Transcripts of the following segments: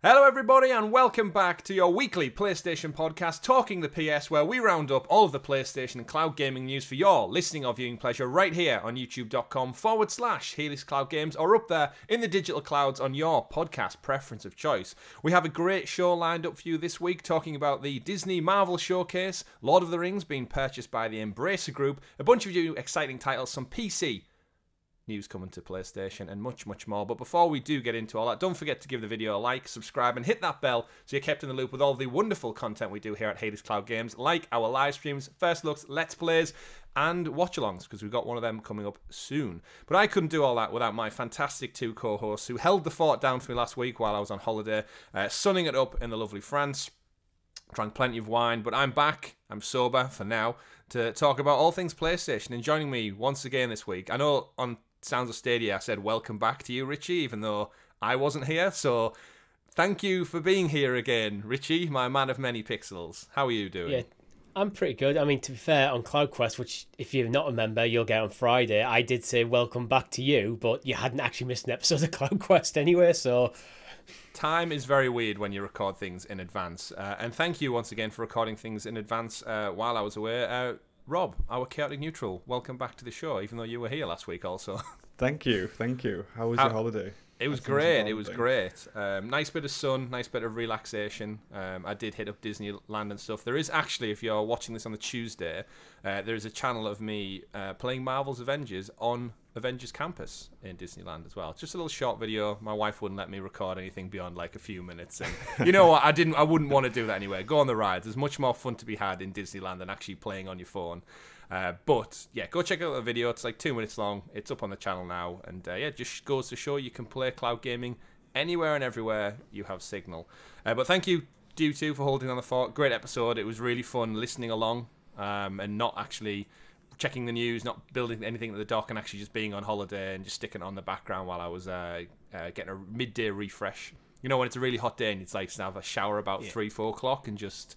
Hello everybody and welcome back to your weekly PlayStation podcast, Talking the PS, where we round up all of the PlayStation and cloud gaming news for your listening or viewing pleasure right here on youtube.com/Helix Cloud Games, or up there in the digital clouds on your podcast preference of choice. We have a great show lined up for you this week, talking about the Disney Marvel Showcase, Lord of the Rings being purchased by the Embracer Group, a bunch of new exciting titles, some PC news coming to PlayStation, and much, much more. But before we do get into all that, don't forget to give the video a like, subscribe, and hit that bell so you're kept in the loop with all the wonderful content we do here at Helix Cloud Games, like our live streams, first looks, let's plays, and watch-alongs, because we've got one of them coming up soon. But I couldn't do all that without my fantastic two co-hosts who held the fort down for me last week while I was on holiday, sunning it up in the lovely France. Drank plenty of wine, but I'm back. I'm sober for now to talk about all things PlayStation. And joining me once again this week, I know on Sounds of Stadia I said welcome back to you, Richie, even though I wasn't here. So thank you for being here again, Richie, my man of many pixels. How are you doing? Yeah, I'm pretty good. I mean, to be fair, on CloudQuest, which if you're not a member, you'll get on Friday, I did say welcome back to you, but you hadn't actually missed an episode of CloudQuest anyway, so... Time is very weird when you record things in advance. And thank you once again for recording things in advance while I was away. Rob, our chaotic neutral, welcome back to the show, even though you were here last week also. Thank you. How was your holiday? It was great. Nice bit of sun, nice bit of relaxation. I did hit up Disneyland and stuff. There is actually, if you're watching this on the Tuesday, there is a channel of me playing Marvel's Avengers on Avengers Campus in Disneyland as well. It's just a little short video. My wife wouldn't let me record anything beyond like a few minutes, and you know what? I wouldn't want to do that anyway. Go on the ride. There's much more fun to be had in Disneyland than actually playing on your phone. But yeah, go check out the video. It's like 2 minutes long. It's up on the channel now, and yeah, just goes to show you can play cloud gaming anywhere and everywhere you have signal. But thank you two for holding on the fort. Great episode. It was really fun listening along and not actually checking the news, not building anything at the dock, and actually just being on holiday and just sticking it on the background while I was getting a midday refresh. You know, when it's a really hot day and it's like to have a shower about 3-4 o'clock and just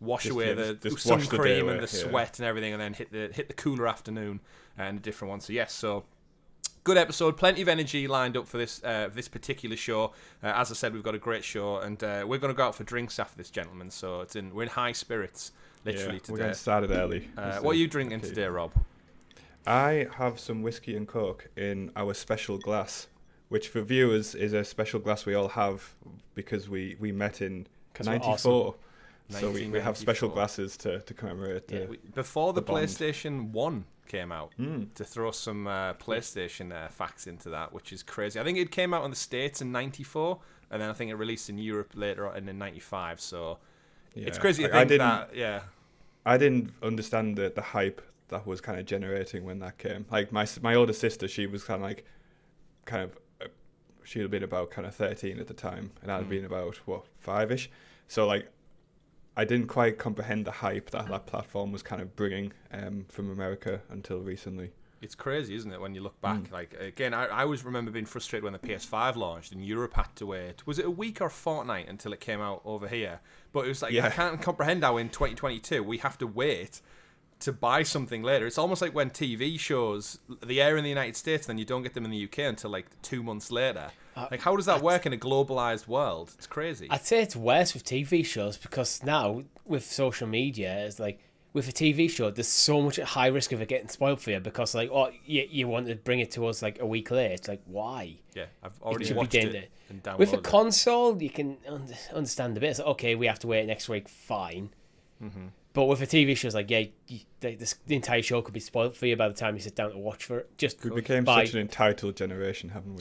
wash away the sun cream and the sweat and everything, and then hit the cooler afternoon and a different one. So yes, so good episode, plenty of energy lined up for this particular show. As I said, we've got a great show, and we're going to go out for drinks after this, gentlemen. So we're in high spirits. Literally today. We're getting started early. What are you drinking today, Rob? I have some whiskey and coke in our special glass, which for viewers is a special glass we all have because we met in 94. Awesome. So we have special glasses to commemorate before the PlayStation 1 came out, to throw some PlayStation facts into that, which is crazy. I think it came out in the States in 94, and then I think it released in Europe later on in 95, so... Yeah. It's crazy to think I didn't understand the hype that was kind of generating when that came. Like my older sister, she was she had been about kind of 13 at the time, and I'd been about 5-ish. So like, I didn't quite comprehend the hype that platform was kind of bringing from America until recently. It's crazy, isn't it, when you look back? Like, again, I always remember being frustrated when the PS5 launched and Europe had to wait. Was it a week or a fortnight until it came out over here? But it was like, I can't comprehend how in 2022 we have to wait to buy something later. It's almost like when TV shows, they air in the United States, and then you don't get them in the UK until like 2 months later. Like, how does that work in a globalized world? It's crazy. I'd say it's worse with TV shows, because now with social media, it's like, with a TV show, there's so much high risk of it getting spoiled for you, because like, you want to bring it to us like a week later. It's like, why? Yeah, I've already watched it and downloaded with a console, you can understand a bit. It's like, okay, we have to wait next week, fine. But with a TV show, it's like, the entire show could be spoiled for you by the time you sit down to watch for it. We became such an entitled generation, haven't we?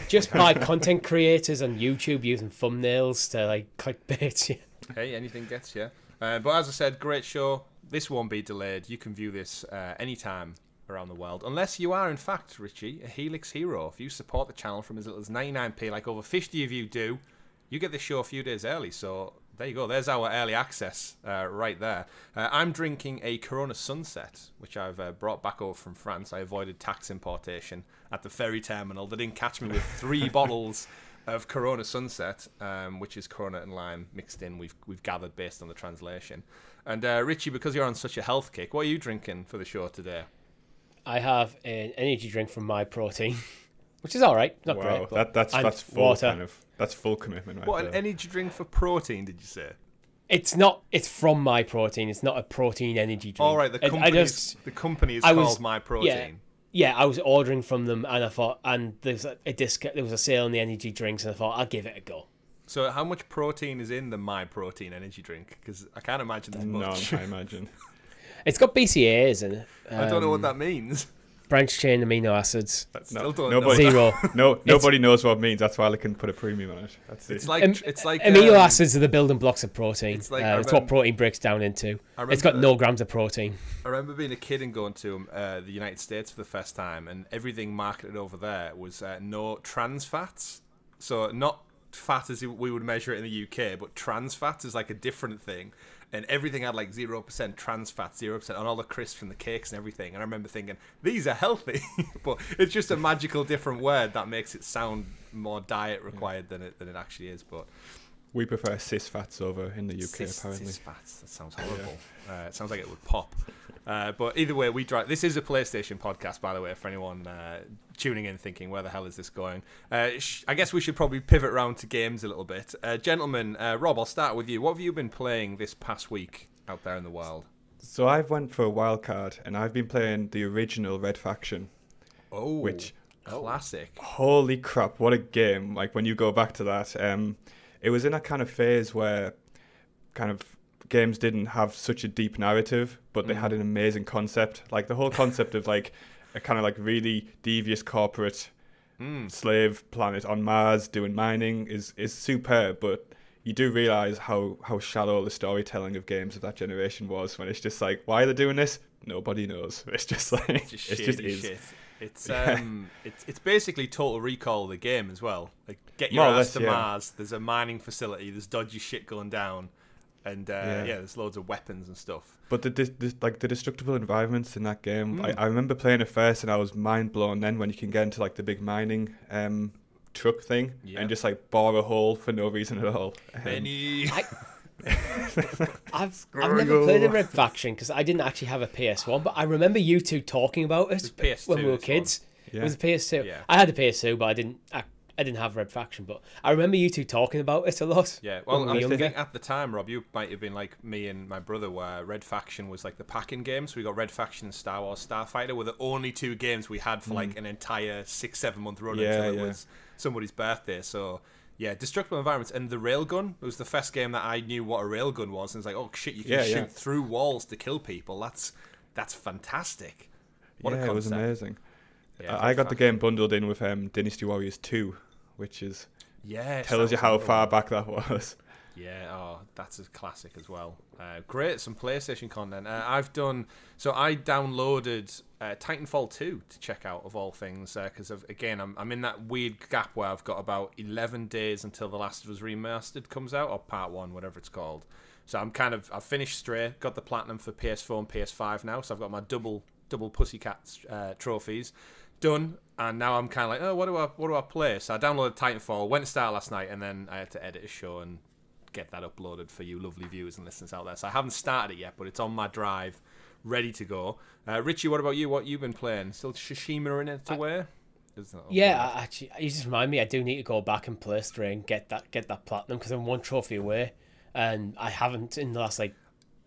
Just by content creators on YouTube using thumbnails to like clickbait you. Hey, anything gets you. But as I said, great show. This won't be delayed. You can view this anytime around the world. Unless you are, in fact, Richie, a Helix Hero. If you support the channel from as little as 99p, like over 50 of you do, you get this show a few days early. So there you go. There's our early access right there. I'm drinking a Corona Sunset, which I've brought back over from France. I avoided tax importation at the ferry terminal. They didn't catch me with 3 bottles of Corona Sunset, which is Corona and lime mixed in. We've gathered based on the translation. And Richie, because you're on such a health kick, what are you drinking for the show today? I have an energy drink from My Protein, which is all right. Not wow, great. That's full water. That's full commitment. Right what there. An energy drink for protein? Did you say? It's not. It's from My Protein. It's not a protein energy drink. All right, the company is called My Protein. Yeah, I was ordering from them, and I thought, and there's a discount. There was a sale on the energy drinks, and I thought I'll give it a go. So, how much protein is in the My Protein energy drink? Because I can't imagine there's much. None, I imagine. It's got BCAAs in it. I don't know what that means. Branch chain amino acids. Nobody knows what it means. That's why I can put a premium on it. It's like amino acids are the building blocks of protein. It's, like, it's what protein breaks down into. It's got no grams of protein. I remember being a kid and going to the United States for the first time, and everything marketed over there was no trans fats. So not fat as we would measure it in the UK, but trans fats is like a different thing. And everything had like 0% trans fat, 0% on all the crisps and the cakes and everything. And I remember thinking, these are healthy. But it's just a magical different word that makes it sound more diet required than it actually is. But we prefer cis fats over in the UK, apparently. Cis fats, that sounds horrible. It sounds like it would pop. But either way, this is a PlayStation podcast, by the way, for anyone tuning in thinking, where the hell is this going? I guess we should probably pivot around to games a little bit. Gentlemen, Rob, I'll start with you. What have you been playing this past week out there in the wild? So I've went for a wild card, and I've been playing the original Red Faction. Oh, which classic. Holy crap, what a game. Like, when you go back to that, it was in a kind of phase where kind of games didn't have such a deep narrative, but they had an amazing concept. Like, the whole concept of like a kind of like really devious corporate slave planet on Mars doing mining is superb, but you do realize how shallow the storytelling of games of that generation was, when it's just like, why are they doing this? Nobody knows. It's just like it just is. Shit. It's basically Total Recall the game as well. Like, get your ass to Mars. There's a mining facility. There's dodgy shit going down. And there's loads of weapons and stuff. But the destructible environments in that game, I remember playing it first, and I was mind blown. Then when you can get into like the big mining truck thing and just like bore a hole for no reason at all. Benny. I've never played a Red Faction because I didn't actually have a PS1, but I remember you two talking about it when we were kids. Yeah. It was a PS2. Yeah. I had a PS2, but I didn't have Red Faction, but I remember you two talking about it a lot. Yeah, well, I think at the time, Rob, you might have been like me and my brother, where Red Faction was like the packing game. So we got Red Faction and Star Wars Starfighter were the only two games we had for like an entire 6-7 month run until it was somebody's birthday. So yeah, Destructible Environments and the Railgun. It was the first game that I knew what a railgun was, and it's like, oh shit, you can shoot through walls to kill people. That's fantastic. What a concept. It was amazing. Yeah, I got the game bundled in with Dynasty Warriors 2. Which is tells you how far back that was. Yeah, that's a classic as well. Great, some PlayStation content. I downloaded Titanfall 2 to check out, of all things, because again, I'm in that weird gap where I've got about 11 days until The Last of Us Remastered comes out, or Part 1, whatever it's called. So I've finished Stray, got the Platinum for PS4 and PS5 now, so I've got my double Pussycat trophies done, and now I'm kind of like, oh, what do I play? So I downloaded Titanfall, went to start last night, and then I had to edit a show and get that uploaded for you lovely viewers and listeners out there. So I haven't started it yet, but it's on my drive, ready to go. Richie, what about you? What you been playing? Still Tsushima in it to wear? Actually, you just remind me, I do need to go back and play Stray and get that platinum, because I'm one trophy away, and I haven't in the last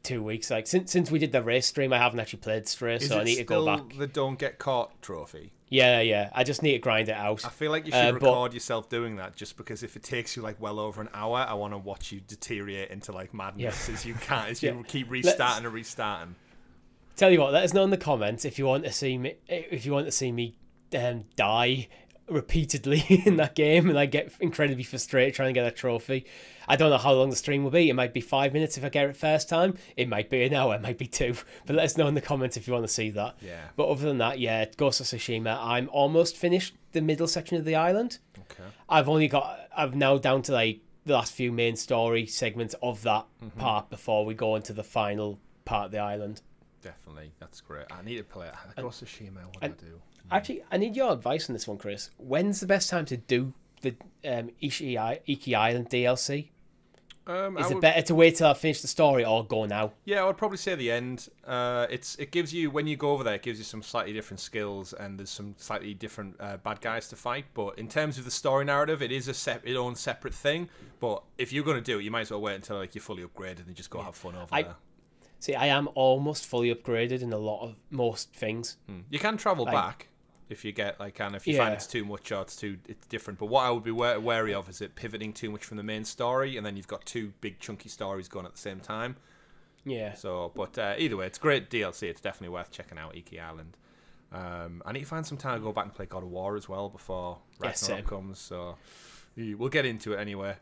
2 weeks. Like since we did the race stream, I haven't actually played Stray, so I need to go back. Is it still the Don't Get Caught trophy? Yeah. I just need to grind it out. I feel like you should record yourself doing that, just because if it takes you well over an hour, I want to watch you deteriorate into madness as you you keep restarting and restarting. Tell you what, let us know in the comments if you want to see me die repeatedly in that game and I get incredibly frustrated trying to get a trophy. I don't know how long the stream will be. It might be 5 minutes if I get it first time. It might be an hour. It might be 2. But let us know in the comments if you want to see that. Yeah. But other than that, Ghost of Tsushima. I'm almost finished the middle section of the island. Okay. I'm now down to the last few main story segments of that part before we go into the final part of the island. Definitely. That's great. I need to play it. Ghost of Tsushima, what do I do? Actually, I need your advice on this one, Chris. When's the best time to do the Iki Island DLC? Is it better to wait till I finish the story or go now? Yeah, I would probably say the end. It gives you, when you go over there, it gives you some slightly different skills and there's some slightly different bad guys to fight. But in terms of the story narrative, it is its own separate thing. But if you're going to do it, you might as well wait until like you're fully upgraded and just go have fun over there. See, I am almost fully upgraded in most things. You can travel back. If you get if you find it's too much or it's different. But what I would be wary of is it pivoting too much from the main story, and then you've got two big chunky stories going at the same time. Yeah. So, but either way, it's great DLC. It's definitely worth checking out. Iki Island. I need to find some time to go back and play God of War as well before Ragnarok comes. So we'll get into it anyway.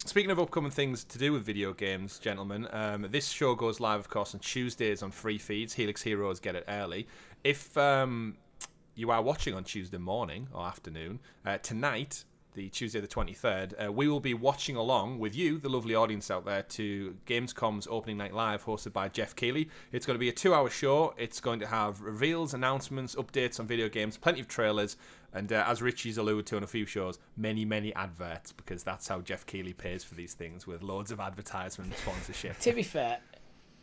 Speaking of upcoming things to do with video games, gentlemen, this show goes live, of course, on Tuesdays on free feeds. Helix Heroes get it early. If you are watching on Tuesday morning or afternoon, tonight, the Tuesday the 23rd, we will be watching along with you, the lovely audience out there, to Gamescom's Opening Night Live, hosted by Jeff Keighley. It's going to be a 2-hour show. It's going to have reveals, announcements, updates on video games, plenty of trailers, and as Richie's alluded to on a few shows, many, many adverts, because that's how Jeff Keighley pays for these things, with loads of advertisement and sponsorship. To be fair,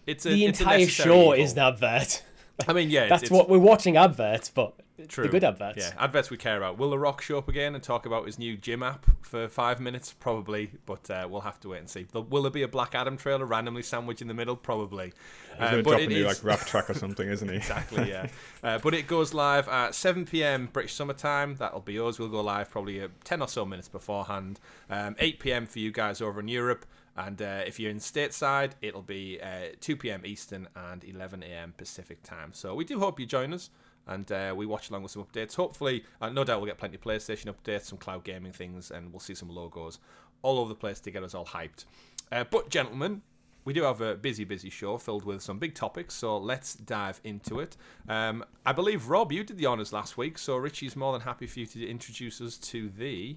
the entire show is an advert. I mean, yeah. That's what we're watching, adverts, but true. The good adverts. Yeah, adverts we care about. Will The Rock show up again and talk about his new gym app for 5 minutes? Probably, but we'll have to wait and see. Will there be a Black Adam trailer randomly sandwiched in the middle? Probably. He's going to drop a new rap track or something, isn't he? Exactly, yeah. But it goes live at 7 p.m. British summertime. That'll be us. We'll go live probably 10 or so minutes beforehand. 8 p.m. for you guys over in Europe. And if you're in stateside, it'll be 2 p.m. Eastern and 11 a.m. Pacific time. So we do hope you join us and we watch along with some updates. Hopefully, no doubt we'll get plenty of PlayStation updates, some cloud gaming things, and we'll see some logos all over the place to get us all hyped. But gentlemen, we do have a busy show filled with some big topics, so let's dive into it. I believe, Rob, you did the honours last week, so Richie's more than happy for you to introduce us to the...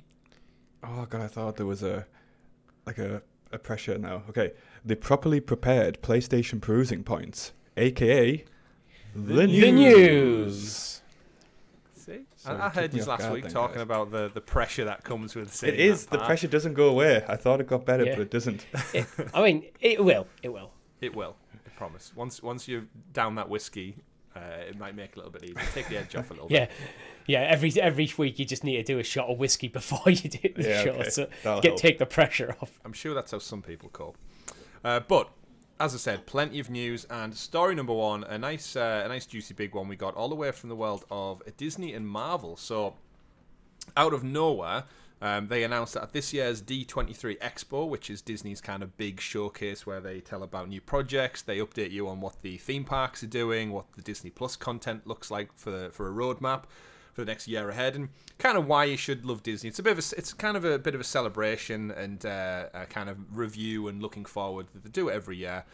Oh, God, I thought there was a pressure now. Okay. The properly prepared PlayStation perusing points, a.k.a. the news. See? I heard you last week talking about the pressure that comes with saying it is. The pressure doesn't go away. I thought it got better, but it doesn't. I mean, it will. It will. It will. I promise. Once you're down that whiskey, it might make it a little bit easier. Take the edge off a little bit. Yeah, every week you just need to do a shot of whiskey before you do the show, so take the pressure off. I'm sure that's how some people cope. But as I said, plenty of news, and story number one, a nice juicy big one we got all the way from the world of Disney and Marvel. So out of nowhere, they announced that at this year's D23 Expo, which is Disney's kind of big showcase where they tell about new projects, they update you on what the theme parks are doing, what the Disney Plus content looks like for a roadmap for the next year ahead, and kind of why you should love Disney. It's kind of a bit of a celebration and a kind of review and looking forward. They do it every year.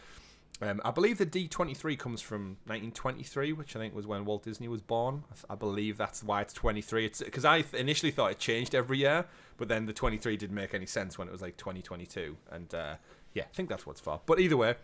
I believe the D23 comes from 1923, which I think was when Walt Disney was born. I believe that's why it's 23. It's because I initially thought it changed every year, but then the 23 didn't make any sense when it was like 2022. And I think that's what it's for. But either way,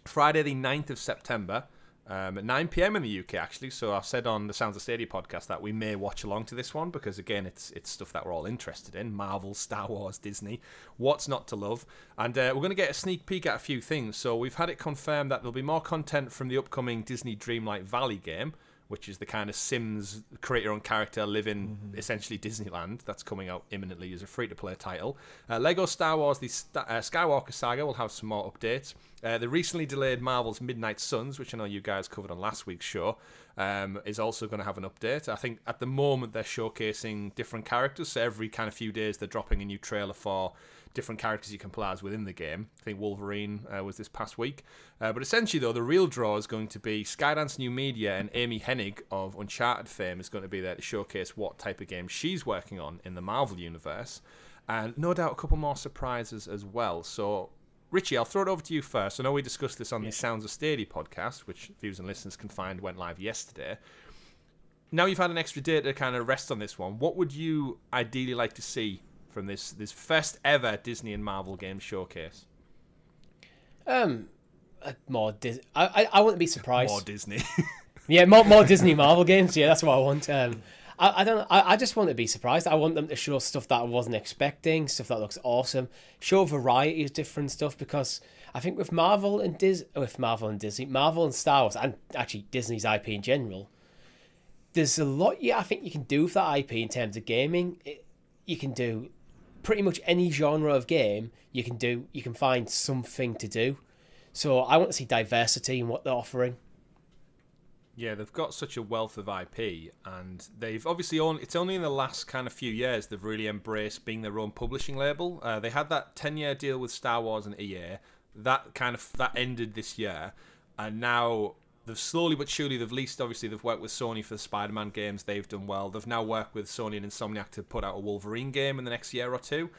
Friday the 9th of September, at 9 p.m. in the UK, actually. So I said on the Sounds of Stadia podcast that we may watch along to this one because, again, it's stuff that we're all interested in. Marvel, Star Wars, Disney. What's not to love? And we're going to get a sneak peek at a few things. So we've had it confirmed that there'll be more content from the upcoming Disney Dreamlight Valley game, which is the kind of Sims create your own character, live in essentially Disneyland. That's coming out imminently as a free-to-play title. Lego Star Wars, the Skywalker Saga will have some more updates. The recently delayed Marvel's Midnight Suns, which I know you guys covered on last week's show, is also going to have an update. I think at the moment they're showcasing different characters, so every kind of few days they're dropping a new trailer for different characters you can play as within the game. I think Wolverine was this past week. But essentially, though, the real draw is going to be Skydance New Media, and Amy Hennig of Uncharted fame is going to be there to showcase what type of game she's working on in the Marvel universe. And no doubt a couple more surprises as well. So, Richie, I'll throw it over to you first. I know we discussed this on the Sounds of Stadia podcast, which viewers and listeners can find went live yesterday. Now you've had an extra day to kind of rest on this one. What would you ideally like to see from this first ever Disney and Marvel game showcase? More Disney. I wouldn't be surprised. More Disney. Yeah, more Disney Marvel games. Yeah, that's what I want. I don't. I just want to be surprised. I want them to show stuff that I wasn't expecting, stuff that looks awesome. Show a variety of different stuff, because I think with Marvel and Disney, Marvel and Star Wars, and actually Disney's IP in general, there's a lot. Yeah, I think you can do with that IP in terms of gaming. You can do pretty much any genre of game. You can find something to do. So I want to see diversity in what they're offering. Yeah, they've got such a wealth of IP, and they've obviously it's only in the last kind of few years they've really embraced being their own publishing label. They had that 10-year deal with Star Wars and EA. That ended this year, and now they've slowly but surely they've worked with Sony for the Spider-Man games. They've done well. They've now worked with Sony and Insomniac to put out a Wolverine game in the next year or two.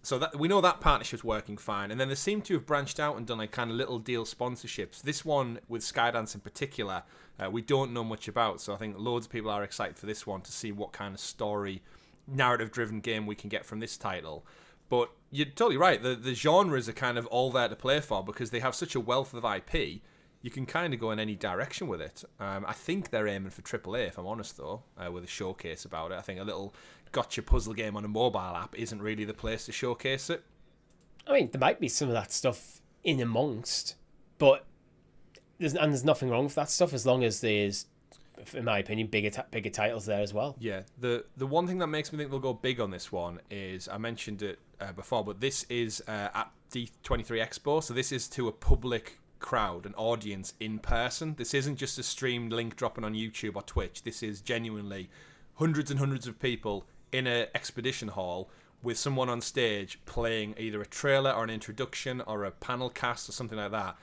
So that we know that partnership's working fine. And then they seem to have branched out and done like kind of little deal sponsorships. This one with Skydance in particular, we don't know much about. So I think loads of people are excited for this one to see what kind of story, narrative-driven game we can get from this title. But you're totally right. The genres are kind of all there to play for because they have such a wealth of IP. You can kind of go in any direction with it. I think they're aiming for AAA, if I'm honest, though, with a showcase about it. I think a little gotcha puzzle game on a mobile app isn't really the place to showcase it. I mean, there might be some of that stuff in amongst, but there's nothing wrong with that stuff as long as there's, in my opinion, bigger titles there as well. Yeah, the one thing that makes me think they'll go big on this one is, I mentioned it before, but this is at D23 Expo, so this is to a public crowd, an audience in person. This isn't just a streamed link dropping on YouTube or Twitch. This is genuinely hundreds and hundreds of people in an expedition hall with someone on stage playing either a trailer or an introduction or a panel cast or something like that.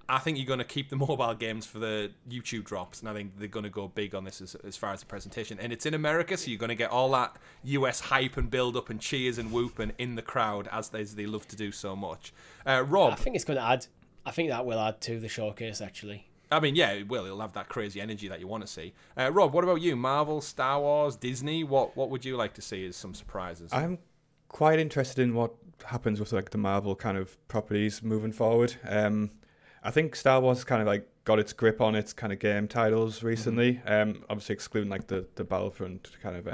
I think you're going to keep the mobile games for the YouTube drops, and I think they're going to go big on this as far as the presentation. And it's in America, so you're going to get all that US hype and build-up and cheers and whooping in the crowd as they love to do so much. Rob? I think it's going to add. I think that will add to the showcase, actually. I mean, yeah, it will. It'll have that crazy energy that you want to see. Rob, what about you? Marvel, Star Wars, Disney? What would you like to see as some surprises? I'm quite interested in what happens with like the Marvel kind of properties moving forward. I think Star Wars has kind of like got its grip on its kind of game titles recently. Obviously excluding like the Battlefront kind of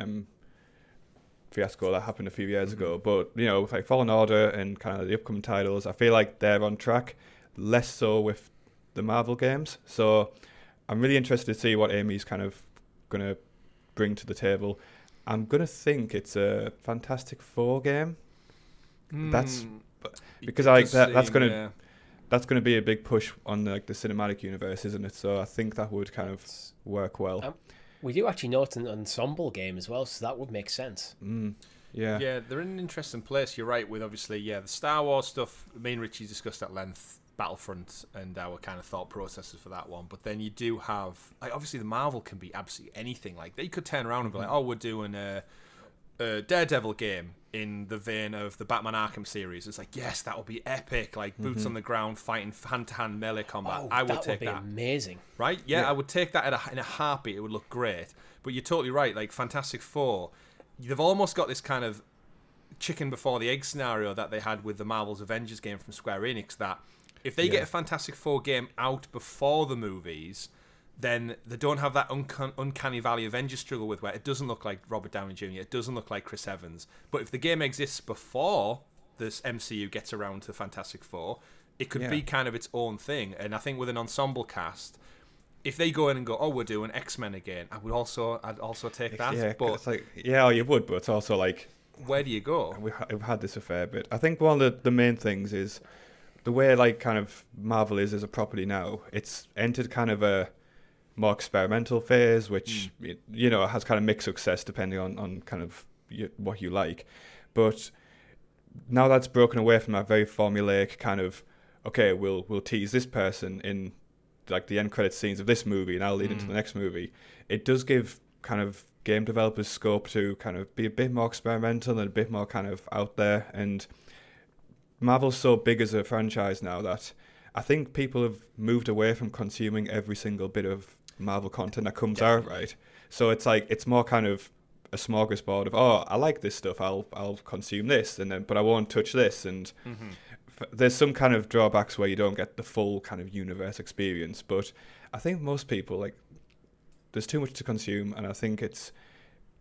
fiasco that happened a few years ago. But, you know, like Fallen Order and kind of the upcoming titles, I feel like they're on track. Less so with the Marvel games. So I'm really interested to see what Amy's kind of going to bring to the table. I'm going to think it's a Fantastic Four game. That's because that's going to be a big push on the cinematic universe, isn't it? So I think that would kind of work well. We do actually know it's an ensemble game as well, so that would make sense. Yeah. Yeah, they're in an interesting place. You're right with obviously, the Star Wars stuff. Me and Richie discussed at length Battlefront and our kind of thought processes for that one. But then you do have, like, obviously the Marvel can be absolutely anything. Like, they could turn around and be like, oh, we're doing a Daredevil game in the vein of the Batman Arkham series. It's like, yes, that would be epic. Like, boots on the ground, fighting hand-to-hand melee combat. I would take that. That would be amazing. Right? Yeah, I would take that in a heartbeat. It would look great. But you're totally right. Like, Fantastic Four, they've almost got this kind of chicken before the egg scenario that they had with the Marvel's Avengers game from Square Enix, that if they get a Fantastic Four game out before the movies, then they don't have that uncanny valley Avengers struggle with where it doesn't look like Robert Downey Jr., it doesn't look like Chris Evans. But if the game exists before this MCU gets around to Fantastic Four, it could be kind of its own thing. And I think with an ensemble cast, if they go in and go, oh, we're doing X-Men again, I'd also take that. Yeah, but it's like, yeah, you would, but it's also like, where do you go? We've had this a fair bit. I think one of the main things is the way like kind of Marvel is as a property now. It's entered kind of a more experimental phase, which you know has kind of mixed success depending on kind of what you like. But now that's broken away from that very formulaic kind of, okay, we'll tease this person in like the end credit scenes of this movie, and I'll lead into the next movie. It does give kind of game developers scope to kind of be a bit more experimental and a bit more kind of out there. And Marvel's so big as a franchise now that I think people have moved away from consuming every single bit of Marvel content that comes out, right? So it's like, it's more kind of a smorgasbord of, oh, I like this stuff, I'll consume this, and then but I won't touch this. And there's some kind of drawbacks where you don't get the full kind of universe experience. But I think most people, like, there's too much to consume, and I think it's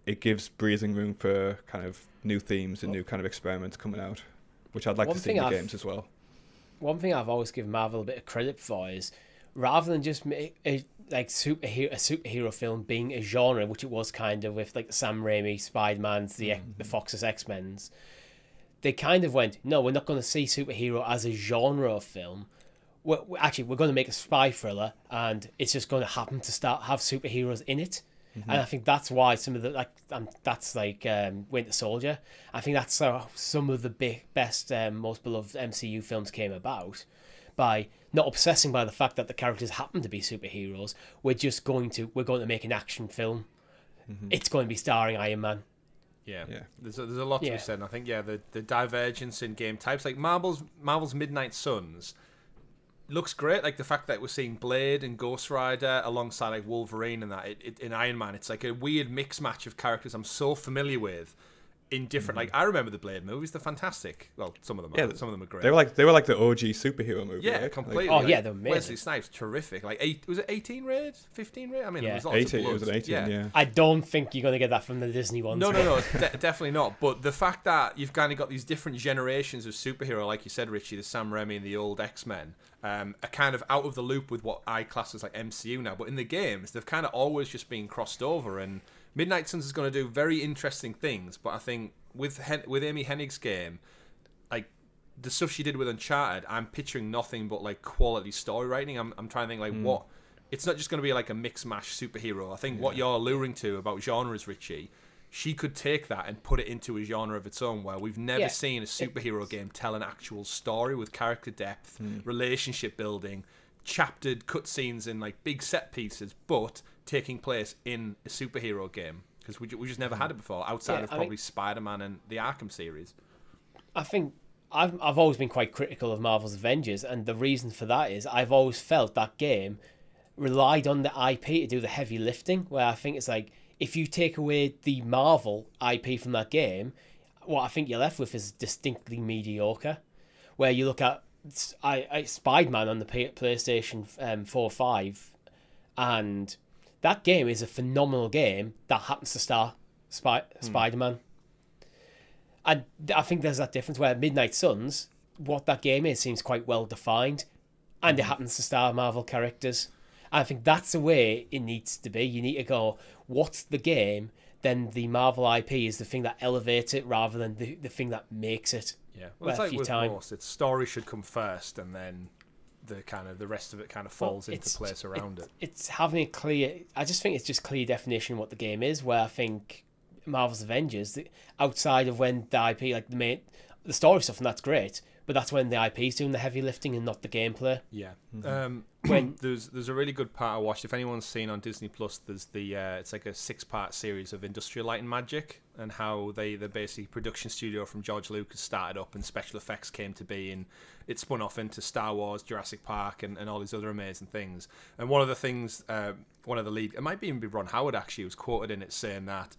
it gives breathing room for kind of new themes and new kind of experiments coming out, which I'd like to see in the games as well. One thing I've always given Marvel a bit of credit for is, rather than just make a superhero film being a genre, which it was kind of with like the Sam Raimi Spider-Man's, the Fox's X-Men's, they kind of went, no, we're not going to see superhero as a genre of film. We're going to make a spy thriller, and it's just going to happen to have superheroes in it. And I think that's why some of the Winter Soldier. I think that's how some of the best, most beloved MCU films came about, by not obsessing by the fact that the characters happen to be superheroes. We're going to make an action film. It's going to be starring Iron Man. Yeah. There's a lot to be said. And I think the divergence in game types, like Marvel's Midnight Suns, looks great. Like the fact that we're seeing Blade and Ghost Rider alongside like Wolverine and that in Iron Man, it's like a weird mix match of characters I'm so familiar with in different. Like I remember the Blade movies; they're fantastic. Well, some of them are. Some of them are great. They were like the OG superhero movie. Yeah, right? completely. They're amazing. Wesley Snipes, terrific. Like was it 18 rated, 15 rated? I mean, Yeah. there was lots 18. of blood. It was an 18. Yeah. I don't think you're going to get that from the Disney ones. No, definitely not. But the fact that you've kind of got these different generations of superhero, like you said, Richie, the Sam Raimi and the old X-Men, are kind of out of the loop with what I class as like MCU now. But in the games, they've kind of always just been crossed over. And Midnight Suns is going to do very interesting things. But I think with Amy Hennig's game, like the stuff she did with Uncharted, I'm picturing nothing but like quality story writing. I'm trying to think like what. It's not just going to be like a mix-mash superhero. I think what you're alluring to about genres, Richie, she could take that and put it into a genre of its own, where we've never seen a superhero game tell an actual story with character depth, relationship building, chaptered cutscenes and like big set pieces, but taking place in a superhero game. Because we just never had it before, outside of probably Spider-Man and the Arkham series. I think I've always been quite critical of Marvel's Avengers, and the reason for that is I've always felt that game relied on the IP to do the heavy lifting, where I think it's like, if you take away the Marvel IP from that game, what I think you're left with is distinctly mediocre. Where you look at Spider-Man on the PlayStation 4 5, and that game is a phenomenal game that happens to star Spider-Man. And I think there's that difference where Midnight Suns, what that game is, seems quite well defined, and it happens to star Marvel characters. I think that's the way it needs to be. You need to go, what's the game? Then the Marvel IP is the thing that elevates it rather than the thing that makes it. Yeah, well, it's like with most, its story should come first, and then the rest of it kind of falls into place around it. It's having a clear. I just think it's just clear definition what the game is. Where I think Marvel's Avengers, outside of when the IP, like the story stuff, and that's great. But that's when the IP's doing the heavy lifting and not the gameplay. Yeah. When there's a really good part I watched. If anyone's seen on Disney Plus, there's it's like a 6-part series of Industrial Light and Magic, and how the basically production studio from George Lucas started up and special effects came to be, and it spun off into Star Wars, Jurassic Park, and all these other amazing things. And one of the things, one of the lead, it might even be Ron Howard actually, was quoted in it saying that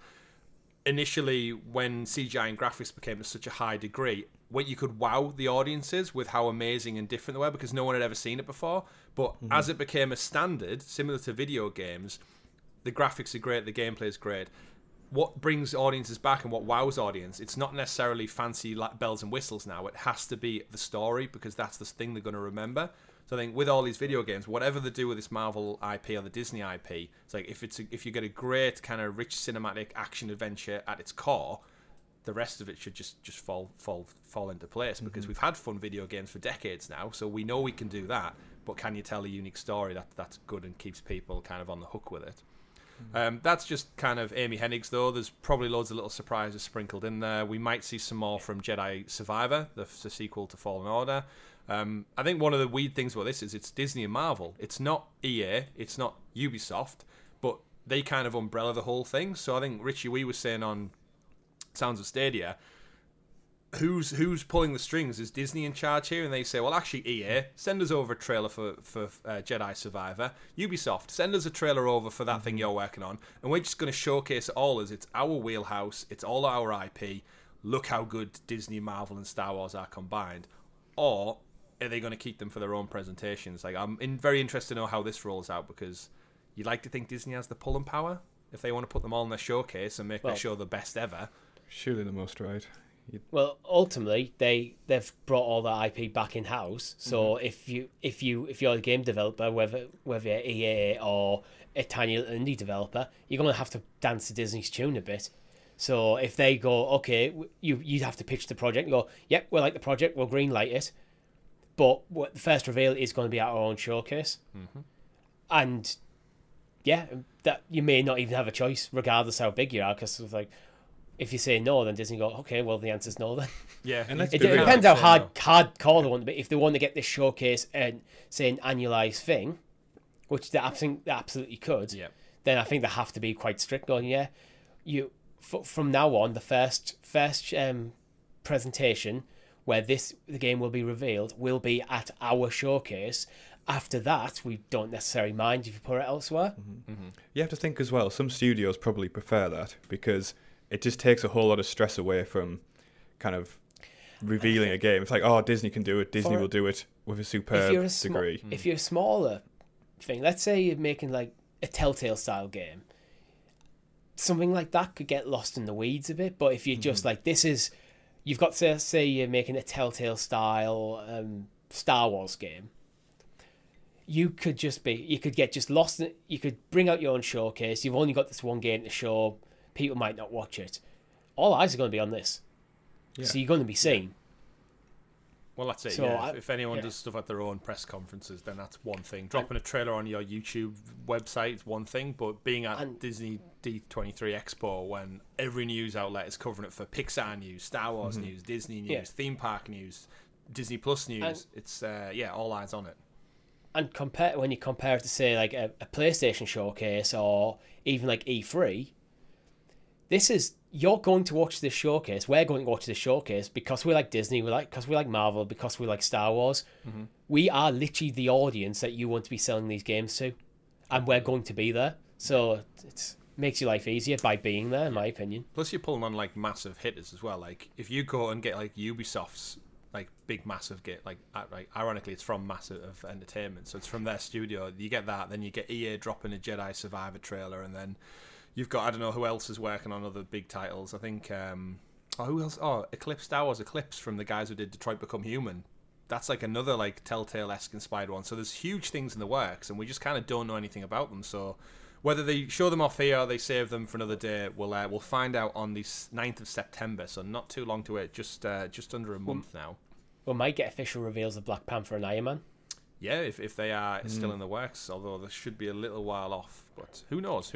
initially when CGI and graphics became to such a high degree, when you could wow the audiences with how amazing and different they were, because no one had ever seen it before. But as it became a standard, similar to video games, the graphics are great, the gameplay is great. What brings audiences back and what wows audience, it's not necessarily fancy bells and whistles now. It has to be the story, because that's the thing they're going to remember. So I think with all these video games, whatever they do with this Marvel IP or the Disney IP, it's like if you get a great kind of rich cinematic action adventure at its core, the rest of it should just fall into place, because we've had fun video games for decades now, so we know we can do that. But can you tell a unique story that's good and keeps people kind of on the hook with it? That's just kind of Amy Hennig's, though. There's probably loads of little surprises sprinkled in there. We might see some more from Jedi Survivor, the sequel to Fallen Order. I think one of the weird things about this is it's Disney and Marvel. It's not EA, it's not Ubisoft, but they kind of umbrella the whole thing. So I think, Richie, we were saying on Sounds of Stadia, who's pulling the strings? Is Disney in charge here? And they say, well, actually, EA, send us over a trailer for Jedi Survivor. Ubisoft, send us a trailer over for that thing you're working on, and we're just going to showcase it all as it's our wheelhouse, it's all our IP. Look how good Disney, Marvel, and Star Wars are combined. Or are they going to keep them for their own presentations? Like, I'm very interested to know how this rolls out, because you'd like to think Disney has the pull and power, if they want to put them all in their showcase and make their show the best ever. Surely the most right. Well, ultimately, they've brought all the IP back in house. So if you're a game developer, whether you're EA or a tiny little indie developer, you're gonna have to dance to Disney's tune a bit. So if they go, okay, you have to pitch the project and go, yep, we like the project, we'll greenlight it, but the first reveal is going to be at our own showcase, and yeah, that you may not even have a choice, regardless how big you are, because like, if you say no, then Disney go, okay, well the answer's no then. Yeah, and it depends how hardcore they want to be. If they want to get this showcase and say an annualized thing, which they absolutely could, then I think they have to be quite strict on. Yeah, from now on, the first presentation where the game will be revealed will be at our showcase. After that, we don't necessarily mind if you put it elsewhere. You have to think as well, some studios probably prefer that because it just takes a whole lot of stress away from kind of revealing a game. It's like, oh, Disney can do it. Disney will do it with a superb degree. If you're a smaller thing, let's say you're making like a Telltale style game, something like that could get lost in the weeds a bit. But if you're just like, you've got to say you're making a Telltale style Star Wars game, you could get lost in it. You could bring out your own showcase. You've only got this one game to show. People might not watch it. All eyes are going to be on this. So you're going to be seen. Well, that's it. So if anyone does stuff at their own press conferences, then that's one thing. Dropping a trailer on your YouTube website is one thing, but being at Disney D23 Expo when every news outlet is covering it for Pixar news, Star Wars news, Disney news, theme park news, Disney Plus news, it's all eyes on it. And when you compare it to say like a PlayStation showcase or even like E3, you're going to watch this showcase. We're going to watch this showcase because we like Disney, because we like Marvel, because we like Star Wars. We are literally the audience that you want to be selling these games to, and we're going to be there. So it makes your life easier by being there, in my opinion. Plus, you're pulling on like massive hitters as well. Like if you go and get like Ubisoft's like big massive get like ironically it's from Massive Entertainment, so it's from their studio. You get that, then you get EA dropping a Jedi Survivor trailer, and then you've got, I don't know who else is working on other big titles. I think, who else? Oh, Star Wars Eclipse from the guys who did Detroit Become Human. That's like another like Telltale-esque inspired one. So there's huge things in the works, and we just kind of don't know anything about them. So whether they show them off here or they save them for another day, we'll find out on the 9th of September. So not too long to wait, just under a month now. We might get official reveals of Black Panther and Iron Man. Yeah, if they are still in the works, although there should be a little while off. But who knows?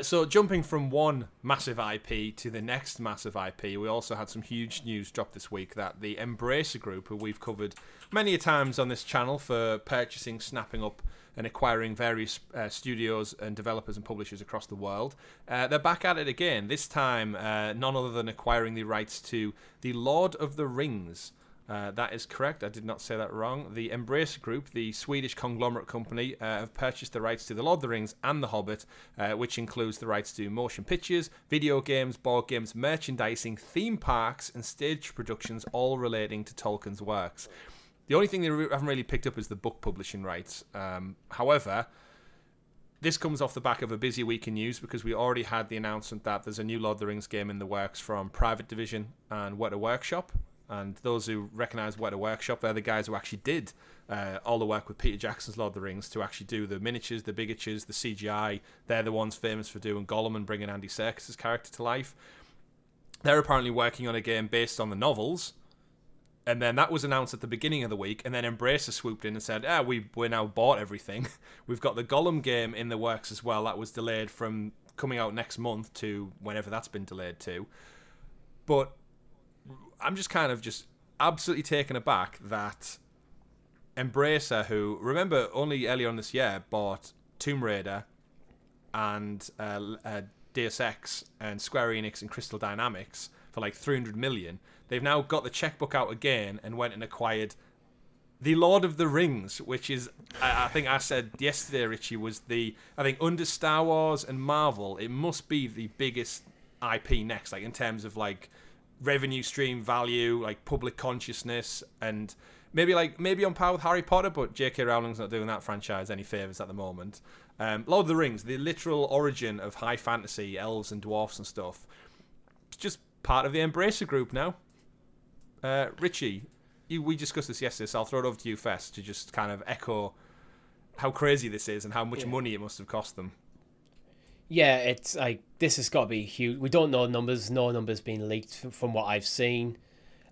So jumping from one massive IP to the next massive IP, we also had some huge news drop this week that the Embracer Group, who we've covered many a times on this channel for purchasing, snapping up and acquiring various studios and developers and publishers across the world, they're back at it again. This time, none other than acquiring the rights to The Lord of the Rings. That is correct. I did not say that wrong. The Embracer Group, the Swedish conglomerate company, have purchased the rights to The Lord of the Rings and The Hobbit, which includes the rights to motion pictures, video games, board games, merchandising, theme parks, and stage productions, all relating to Tolkien's works. The only thing they haven't really picked up is the book publishing rights. However, this comes off the back of a busy week in news because we already had the announcement that there's a new Lord of the Rings game in the works from Private Division and Weta Workshop. And those who recognise Weta Workshop, they're the guys who actually did all the work with Peter Jackson's Lord of the Rings to actually do the miniatures, the bigatures, the CGI. They're the ones famous for doing Gollum and bringing Andy Serkis' character to life. They're apparently working on a game based on the novels. And then that was announced at the beginning of the week. And then Embracer swooped in and said, we're now bought everything. We've got the Gollum game in the works as well. That was delayed from coming out next month to whenever that's been delayed to. But I'm just kind of absolutely taken aback that Embracer, who, remember, only earlier on this year bought Tomb Raider and Deus Ex and Square Enix and Crystal Dynamics for like 300 million. They've now got the checkbook out again and went and acquired The Lord of the Rings, which is, I think I said yesterday, Richie, was I think under Star Wars and Marvel, it must be the biggest IP next, like in terms of like revenue stream value, like public consciousness, and maybe on par with Harry Potter, but J.K. Rowling's not doing that franchise any favors at the moment. Lord of the Rings, the literal origin of high fantasy, elves and dwarfs and stuff, it's just part of the Embracer Group now. Richie, we discussed this yesterday, so I'll throw it over to you first to just kind of echo how crazy this is and how much money it must have cost them. Yeah, it's like, this has got to be huge. We don't know numbers. No numbers being leaked from what I've seen.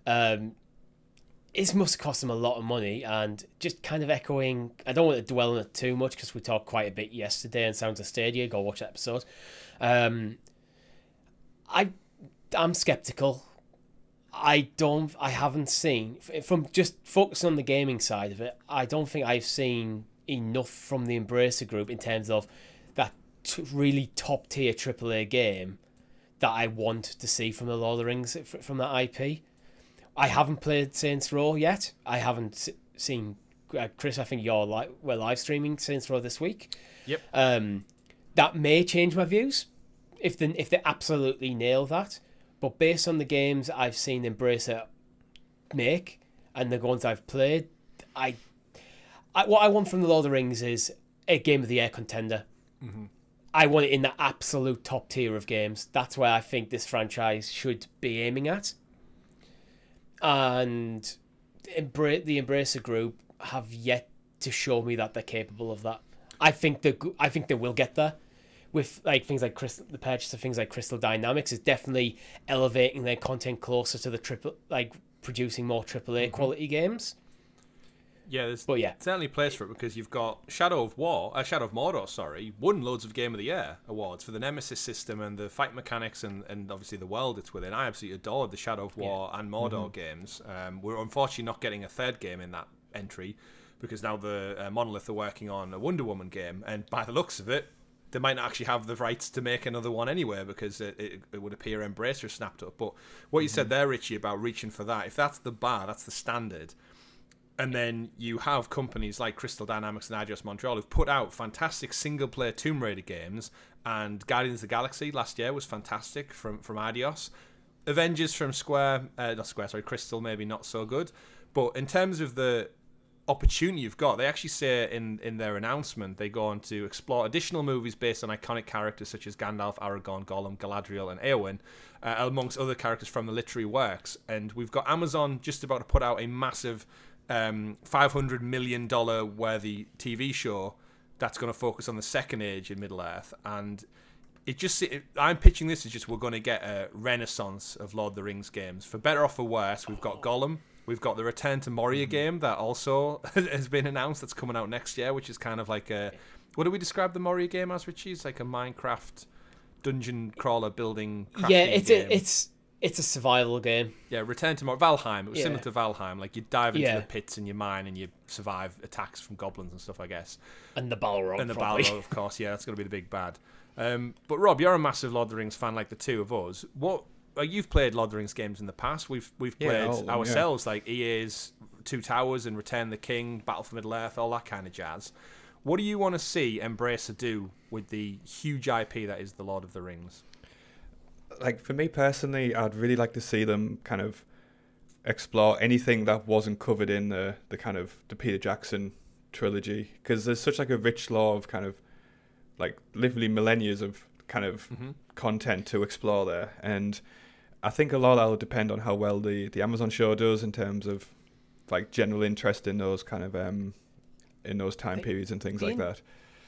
It must have cost them a lot of money, and just kind of echoing, I don't want to dwell on it too much because we talked quite a bit yesterday on Sounds of Stadia. Go watch that episode. I'm skeptical. I haven't seen, from just focusing on the gaming side of it, I don't think I've seen enough from the Embracer Group in terms of that really top tier AAA game that I want to see from the Lord of the Rings, from that IP. I haven't played Saints Row yet. I haven't seen, Chris, I think you're live streaming Saints Row this week. Yep. That may change my views if they absolutely nail that. But based on the games I've seen Embracer make and the ones I've played, what I want from the Lord of the Rings is a Game of the Year contender. Mm-hmm. I want it in the absolute top tier of games. That's where I think this franchise should be aiming at. And the Embracer Group have yet to show me that they're capable of that. I think they will get there. With things like the purchase of things like Crystal Dynamics is definitely elevating their content closer to the producing more AAA quality games. Yeah, there's certainly a place for it, because you've got Shadow of Mordor, won loads of Game of the Year awards for the Nemesis system and the fight mechanics and obviously the world it's within. I absolutely adored the Shadow of War and Mordor games. We're unfortunately not getting a third game in that entry, because now the Monolith are working on a Wonder Woman game, and by the looks of it, they might not actually have the rights to make another one anyway, because it would appear Embracer snapped up. But what you said there, Richie, about reaching for that, if that's the bar, that's the standard, and then you have companies like Crystal Dynamics and Eidos Montreal who've put out fantastic single-player Tomb Raider games, and Guardians of the Galaxy last year was fantastic from Eidos. Avengers from Crystal, maybe not so good. But in terms of the opportunity you've got, they actually say in their announcement, they go on to explore additional movies based on iconic characters such as Gandalf, Aragorn, Gollum, Galadriel and Eowyn, amongst other characters from the literary works. And we've got Amazon just about to put out a massive $500 million worthy TV show that's going to focus on the Second Age in Middle-earth. And I'm pitching this as just, we're going to get a renaissance of Lord of the Rings games. For better or for worse, we've got Gollum. We've got the Return to Moria game that also has been announced, that's coming out next year, which is kind of like a... What do we describe the Moria game as, Richie? It's like a Minecraft dungeon crawler building crafting game. It's a survival game. Yeah, Return to Moria. Valheim. It was similar to Valheim. Like, you dive into the pits and you mine and you survive attacks from goblins and stuff, I guess. And the Balrog, And the Balrog, of course. Yeah, that's going to be the big bad. But Rob, you're a massive Lord of the Rings fan like the two of us. You've played Lord of the Rings games in the past. We've played ourselves, like EA's Two Towers and Return the King, Battle for Middle-earth, all that kind of jazz. What do you want to see Embracer do with the huge IP that is the Lord of the Rings? Like, for me personally, I'd really like to see them kind of explore anything that wasn't covered in the kind of the Peter Jackson trilogy, because there's such like a rich lore of kind of like literally millennia of kind of content to explore there. And I think a lot of that will depend on how well the Amazon show does in terms of like general interest in those kind of in those time periods and things like that.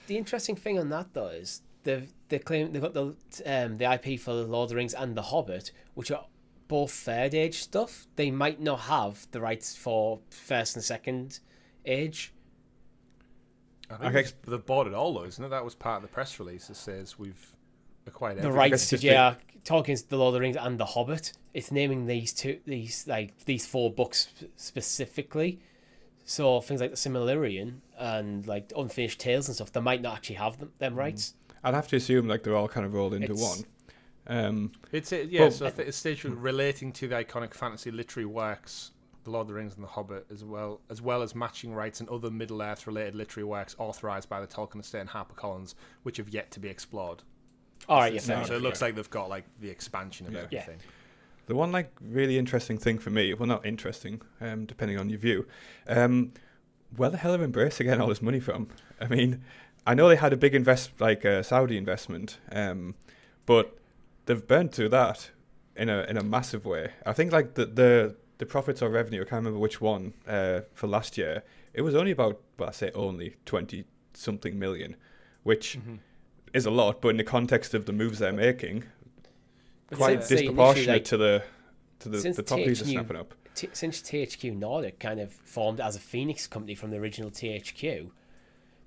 The interesting thing on that though is they claim they've got the IP for the Lord of the Rings and the Hobbit, which are both third age stuff. They might not have the rights for first and second age. I think they've bought it all though, isn't it? That was part of the press release. It says we've acquired the rights to Tolkien's The Lord of the Rings and The Hobbit. It's naming these four books specifically. So things like the Silmarillion and like Unfinished Tales and stuff, they might not actually have them rights. I'd have to assume like they're all kind of rolled into one. So I think it's stated relating to the iconic fantasy literary works, The Lord of the Rings and The Hobbit, as well as matching rights and other Middle-earth related literary works authorised by the Tolkien estate and HarperCollins, which have yet to be explored. All right, So it looks like they've got like the expansion of everything. The one like really interesting thing for me, well, not interesting, depending on your view, where the hell are Embracer getting all this money from? I mean, I know they had a big Saudi investment, but they've burned through that in a massive way. I think like the profits or revenue, I can't remember which one, for last year, it was only about, well, I say only 20-something million, which is a lot, but in the context of the moves they're making, quite disproportionate to the properties they're snapping up. Since THQ Nordic kind of formed as a Phoenix company from the original THQ,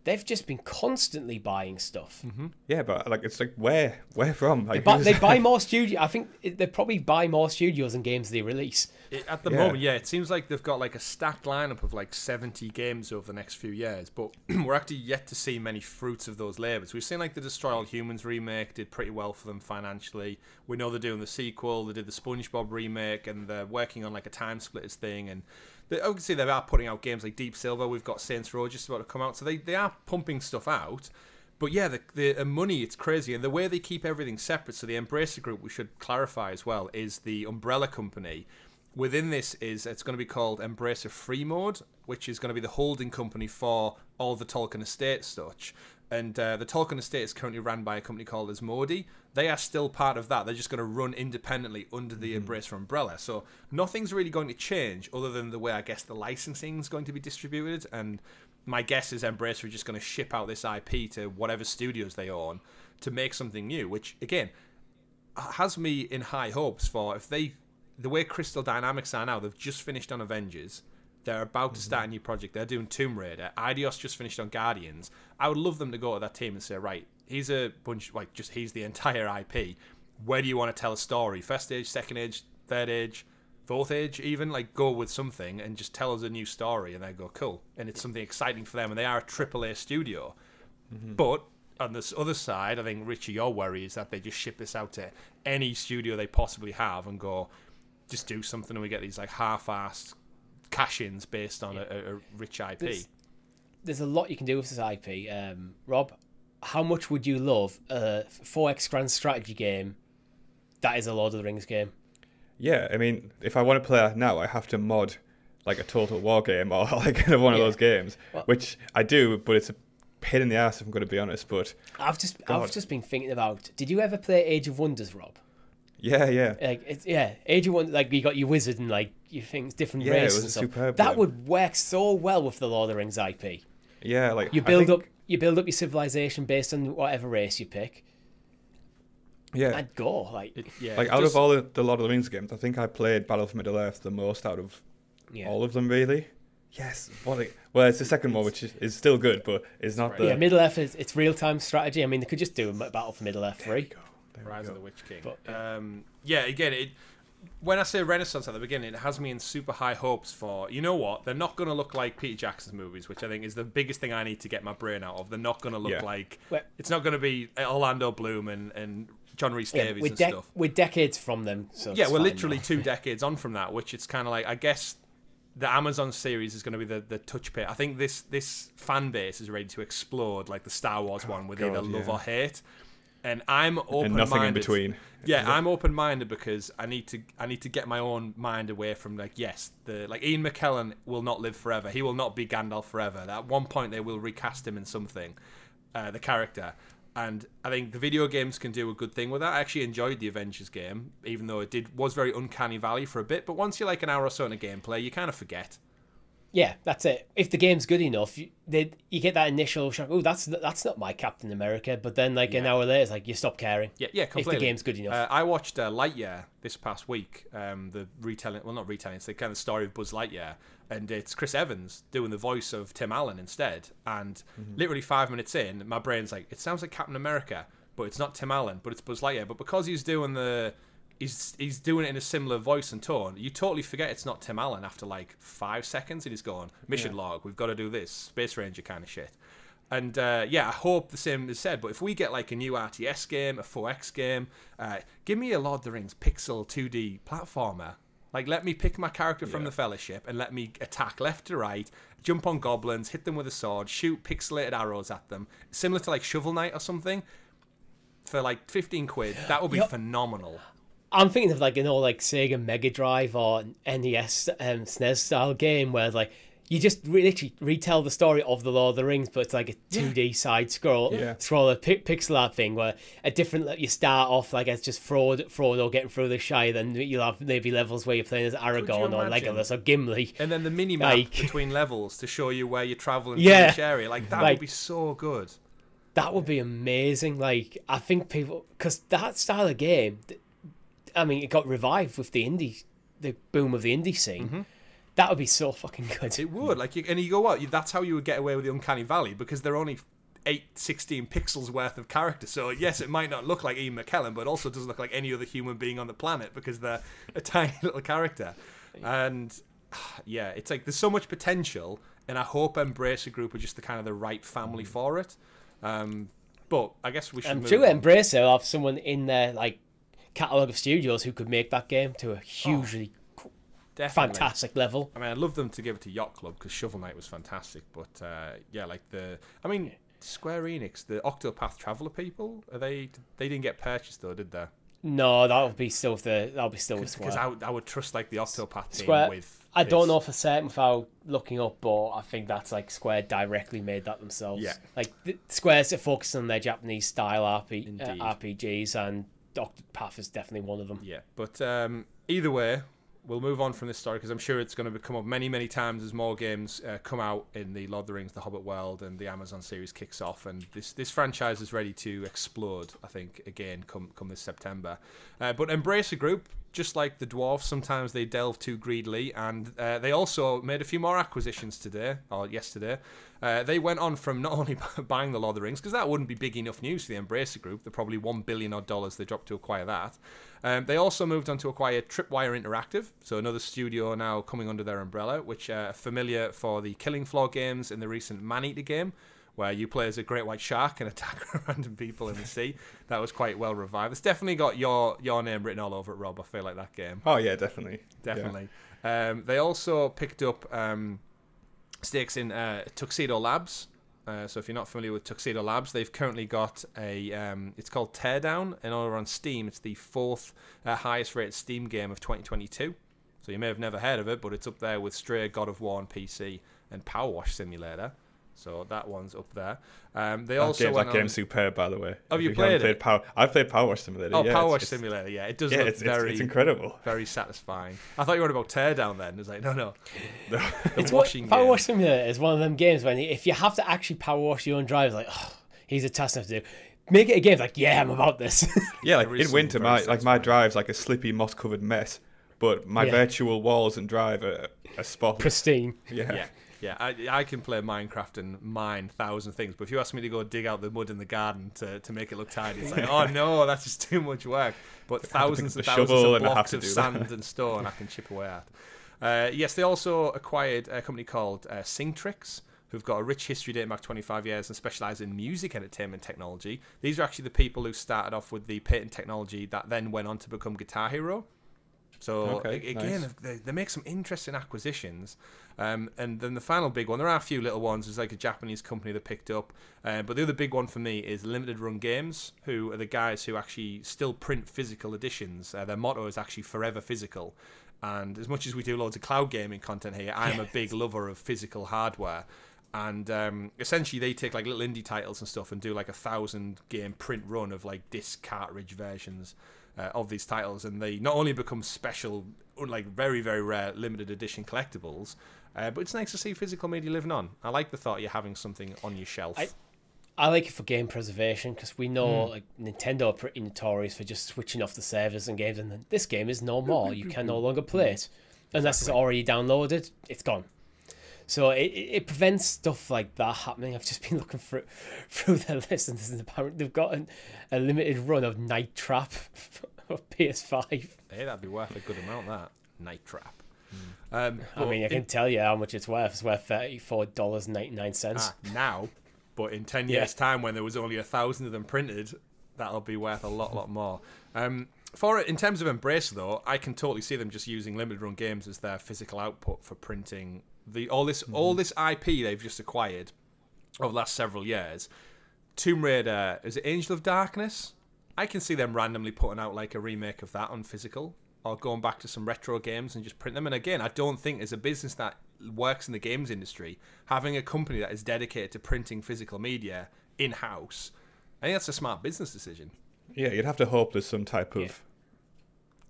they've just been constantly buying stuff. Yeah, but like it's like where from? Like, they buy more studios. I think they probably buy more studios and games they release. At the moment, yeah, it seems like they've got like a stacked lineup of like 70 games over the next few years, but we're actually yet to see many fruits of those labours. We've seen like the Destroy All Humans remake did pretty well for them financially. We know they're doing the sequel. They did the SpongeBob remake, and they're working on like a Time Splitters thing, and obviously they are putting out games like Deep Silver. We've got Saints Row just about to come out, so they are pumping stuff out. But yeah, the money, it's crazy. And the way they keep everything separate, so the Embracer Group, we should clarify as well, is the umbrella company. Within this it's going to be called Embracer Free Mode, which is going to be the holding company for all the Tolkien Estate stuff. And the Tolkien Estate is currently run by a company called Asmodee. They are still part of that. They're just going to run independently under the Embracer umbrella. So nothing's really going to change other than the way, I guess, the licensing is going to be distributed. And my guess is Embracer are just going to ship out this IP to whatever studios they own to make something new, which, again, has me in high hopes for the way Crystal Dynamics are now. They've just finished on Avengers. They're about to start a new project. They're doing Tomb Raider. Eidos just finished on Guardians. I would love them to go to that team and say, right, he's a bunch, like, just he's the entire IP. Where do you want to tell a story? First age, second age, third age, fourth age, even? Like, go with something and just tell us a new story. And they go, cool. And it's something exciting for them. And they are a AAA studio. But on this other side, I think, Richie, your worry is that they just ship this out to any studio they possibly have and go, just do something, and we get these like half-assed cash-ins based on a rich IP. There's a lot you can do with this IP. Rob, how much would you love a 4X grand strategy game that is a Lord of the Rings game? Yeah, I mean, if I want to play that now, I have to mod like a Total War game or like one of those games, which I do, but it's a pain in the ass if I'm going to be honest. But I've just been thinking about, did you ever play Age of Wonders, Rob? Yeah. Like Age of Wonders, like you got your wizard and like your things, different races and stuff. Superb that would work so well with the Lord of the Rings IP. Yeah, like you build up your civilization based on whatever race you pick. Yeah, I'd go out of all the Lord of the Rings games, I think I played Battle for Middle Earth the most out of all of them, really. Yes, well, it's the second one, which is still good, but it's not the Middle Earth. It's real time strategy. I mean, they could just do a Battle for Middle Earth 3. Rise of the Witch King. But, again, when I say Renaissance at the beginning, it has me in super high hopes for, you know what, they're not going to look like Peter Jackson's movies, which I think is the biggest thing I need to get my brain out of. They're not going to look like, it's not going to be Orlando Bloom and John Rhys Davies and stuff. We're decades from them. So we're literally 2 decades on from that, which it's kind of like, I guess the Amazon series is going to be the touch pit. I think this fan base is ready to explode like the Star Wars one with either love or hate. And I'm open-minded. And nothing in between. Yeah, I'm open-minded because I need to get my own mind away from Ian McKellen will not live forever. He will not be Gandalf forever. At one point they will recast him in something, the character. And I think the video games can do a good thing with that. I actually enjoyed the Avengers game, even though it was very uncanny valley for a bit. But once you're like an hour or so in a gameplay, you kind of forget. Yeah, that's it. If the game's good enough, you get that initial shock. Oh, that's not my Captain America. But then, an hour later, it's like you stop caring. Yeah, completely. If the game's good enough. I watched Lightyear this past week. The retelling, well, not retelling. It's the kind of story of Buzz Lightyear, and it's Chris Evans doing the voice of Tim Allen instead. And literally 5 minutes in, my brain's like, it sounds like Captain America, but it's not Tim Allen, but it's Buzz Lightyear. But because he's doing He's doing it in a similar voice and tone. You totally forget it's not Tim Allen after 5 seconds, and he's going, mission log, we've got to do this, Space Ranger kind of shit. And I hope the same is said, but if we get a new RTS game, a 4X game, give me a Lord of the Rings pixel 2D platformer. Let me pick my character from the Fellowship and let me attack left to right, jump on goblins, hit them with a sword, shoot pixelated arrows at them, similar to Shovel Knight or something. For 15 quid, that would be phenomenal. I'm thinking of like an old like Sega Mega Drive or NES SNES style game where like you just literally retell the story of the Lord of the Rings, but it's like a 2D side scroller pixel art thing where you start off like as just Frodo getting through the Shire, then you'll have maybe levels where you're playing as Aragorn or Legolas or Gimli, and then the mini map between levels to show you where you're traveling to each area. Like that would be so good. That would be amazing. Like I think people, because that style of game, I mean, it got revived with the boom of the indie scene. Mm-hmm. That would be so fucking good. It would. Like, and you go, what? That's how you would get away with the Uncanny Valley, because they're only 16 pixels worth of character. So yes, it might not look like Ian McKellen, but also doesn't look like any other human being on the planet because they're a tiny little character. And yeah, it's like there's so much potential, and I hope Embracer Group are just the right family for it. But I guess we should. I'm sure Embracer will have someone in their like catalogue of studios who could make that game to a hugely fantastic level. I mean, I'd love them to give it to Yacht Club because Shovel Knight was fantastic. But Square Enix, the Octopath Traveler people, they didn't get purchased though, did they? No, that'll be still with Square. Because I would trust like the Octopath team Square, with. I don't know for certain without looking up, but I think that's like Square directly made that themselves. Yeah, like Square's focusing on their Japanese style RPGs, and Octopath is definitely one of them. Yeah, but either way, we'll move on from this story because I'm sure it's going to come up many, many times as more games come out in the Lord of the Rings, the Hobbit world, and the Amazon series kicks off. And this franchise is ready to explode, I think, again, come this September. But Embracer Group, just like the dwarves, sometimes they delve too greedily, and they also made a few more acquisitions yesterday. They went on from not only buying the Lord of the Rings, because that wouldn't be big enough news for the Embracer Group. They're probably $1 billion they dropped to acquire that. They also moved on to acquire Tripwire Interactive, so another studio now coming under their umbrella, which are familiar for the Killing Floor games and the recent Maneater game, where you play as a great white shark and attack random people in the sea. That was quite well revived. It's definitely got your name written all over it, Rob. I feel like that game. Oh yeah, definitely. Yeah. They also picked up stakes in Tuxedo Labs. So if you're not familiar with Tuxedo Labs, they've currently got it's called Teardown, and over on Steam, it's the 4th highest rated Steam game of 2022. So you may have never heard of it, but it's up there with Stray, God of War on PC, and Power Wash Simulator. So that one's up there. That game's superb, by the way. Have you played it? I've played Power Wash Simulator. Oh, Power Wash Simulator, yeah. It does look it's incredible. Very satisfying. I thought you were about Teardown then. It was like, no. It's washing Power Wash Simulator is one of them games when if you have to actually power wash your own drive, it's like, oh, he's a task enough to do. Make it a game, like, yeah, I'm about this. Yeah, like in winter, my drive's like a slippy, moss-covered mess, but my virtual walls and drive are spotless. Pristine. Yeah, I can play Minecraft and mine 1,000 things, but if you ask me to go dig out the mud in the garden to make it look tidy, it's like, oh no, that's just too much work. But thousands and thousands of blocks of sand and stone I can chip away at. Yes, they also acquired a company called Singtrix, who've got a rich history dating back 25 years and specialise in music entertainment technology. These are actually the people who started off with the patent technology that then went on to become Guitar Hero. So again, nice. They make some interesting acquisitions. And then the final big one, there are a few little ones. There's like a Japanese company that picked up. But the other big one for me is Limited Run Games, who are the guys who actually still print physical editions. Their motto is actually forever physical. And as much as we do loads of cloud gaming content here, I'm a big lover of physical hardware. And essentially they take like little indie titles and stuff and do like 1,000 game print run of like disc cartridge versions of these titles, and they not only become special, like very, very rare limited edition collectibles, but it's nice to see physical media living on. I like the thought of you having something on your shelf. I like it for game preservation, because we know like Nintendo are pretty notorious for just switching off the servers and games, and then this game is no more. You can no longer play it unless it's already downloaded. It's gone. So it prevents stuff like that happening. I've just been looking through their list, and they've got a limited run of Night Trap of PS5. Hey, that'd be worth a good amount, that. Night Trap. I mean, I can tell you how much it's worth. It's worth $34.99. Now, but in 10 years' time, when there was only 1,000 of them printed, that'll be worth a lot more. In terms of Embracer, though, I can totally see them just using Limited Run Games as their physical output for printing all this IP they've just acquired over the last several years. Tomb Raider, is it Angel of Darkness? I can see them randomly putting out like a remake of that on physical, or going back to some retro games and just print them. And again, I don't think as a business that works in the games industry, having a company that is dedicated to printing physical media in-house, I think that's a smart business decision. Yeah, you'd have to hope there's some type of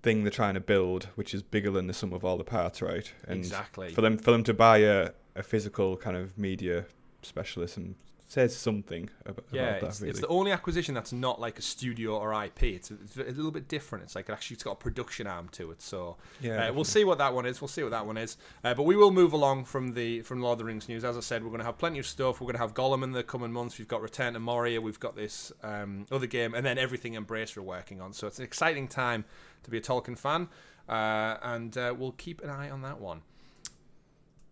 thing they're trying to build which is bigger than the sum of all the parts, right? And exactly. For them to buy a physical kind of media specialist and says something about that. Really. It's the only acquisition that's not like a studio or IP. It's a little bit different. It's like it's got a production arm to it. So we'll see what that one is. But we will move along from Lord of the Rings news. As I said, we're going to have plenty of stuff. We're going to have Gollum in the coming months. We've got Return to Moria. We've got this other game, and then everything Embracer are working on. So it's an exciting time to be a Tolkien fan, and we'll keep an eye on that one.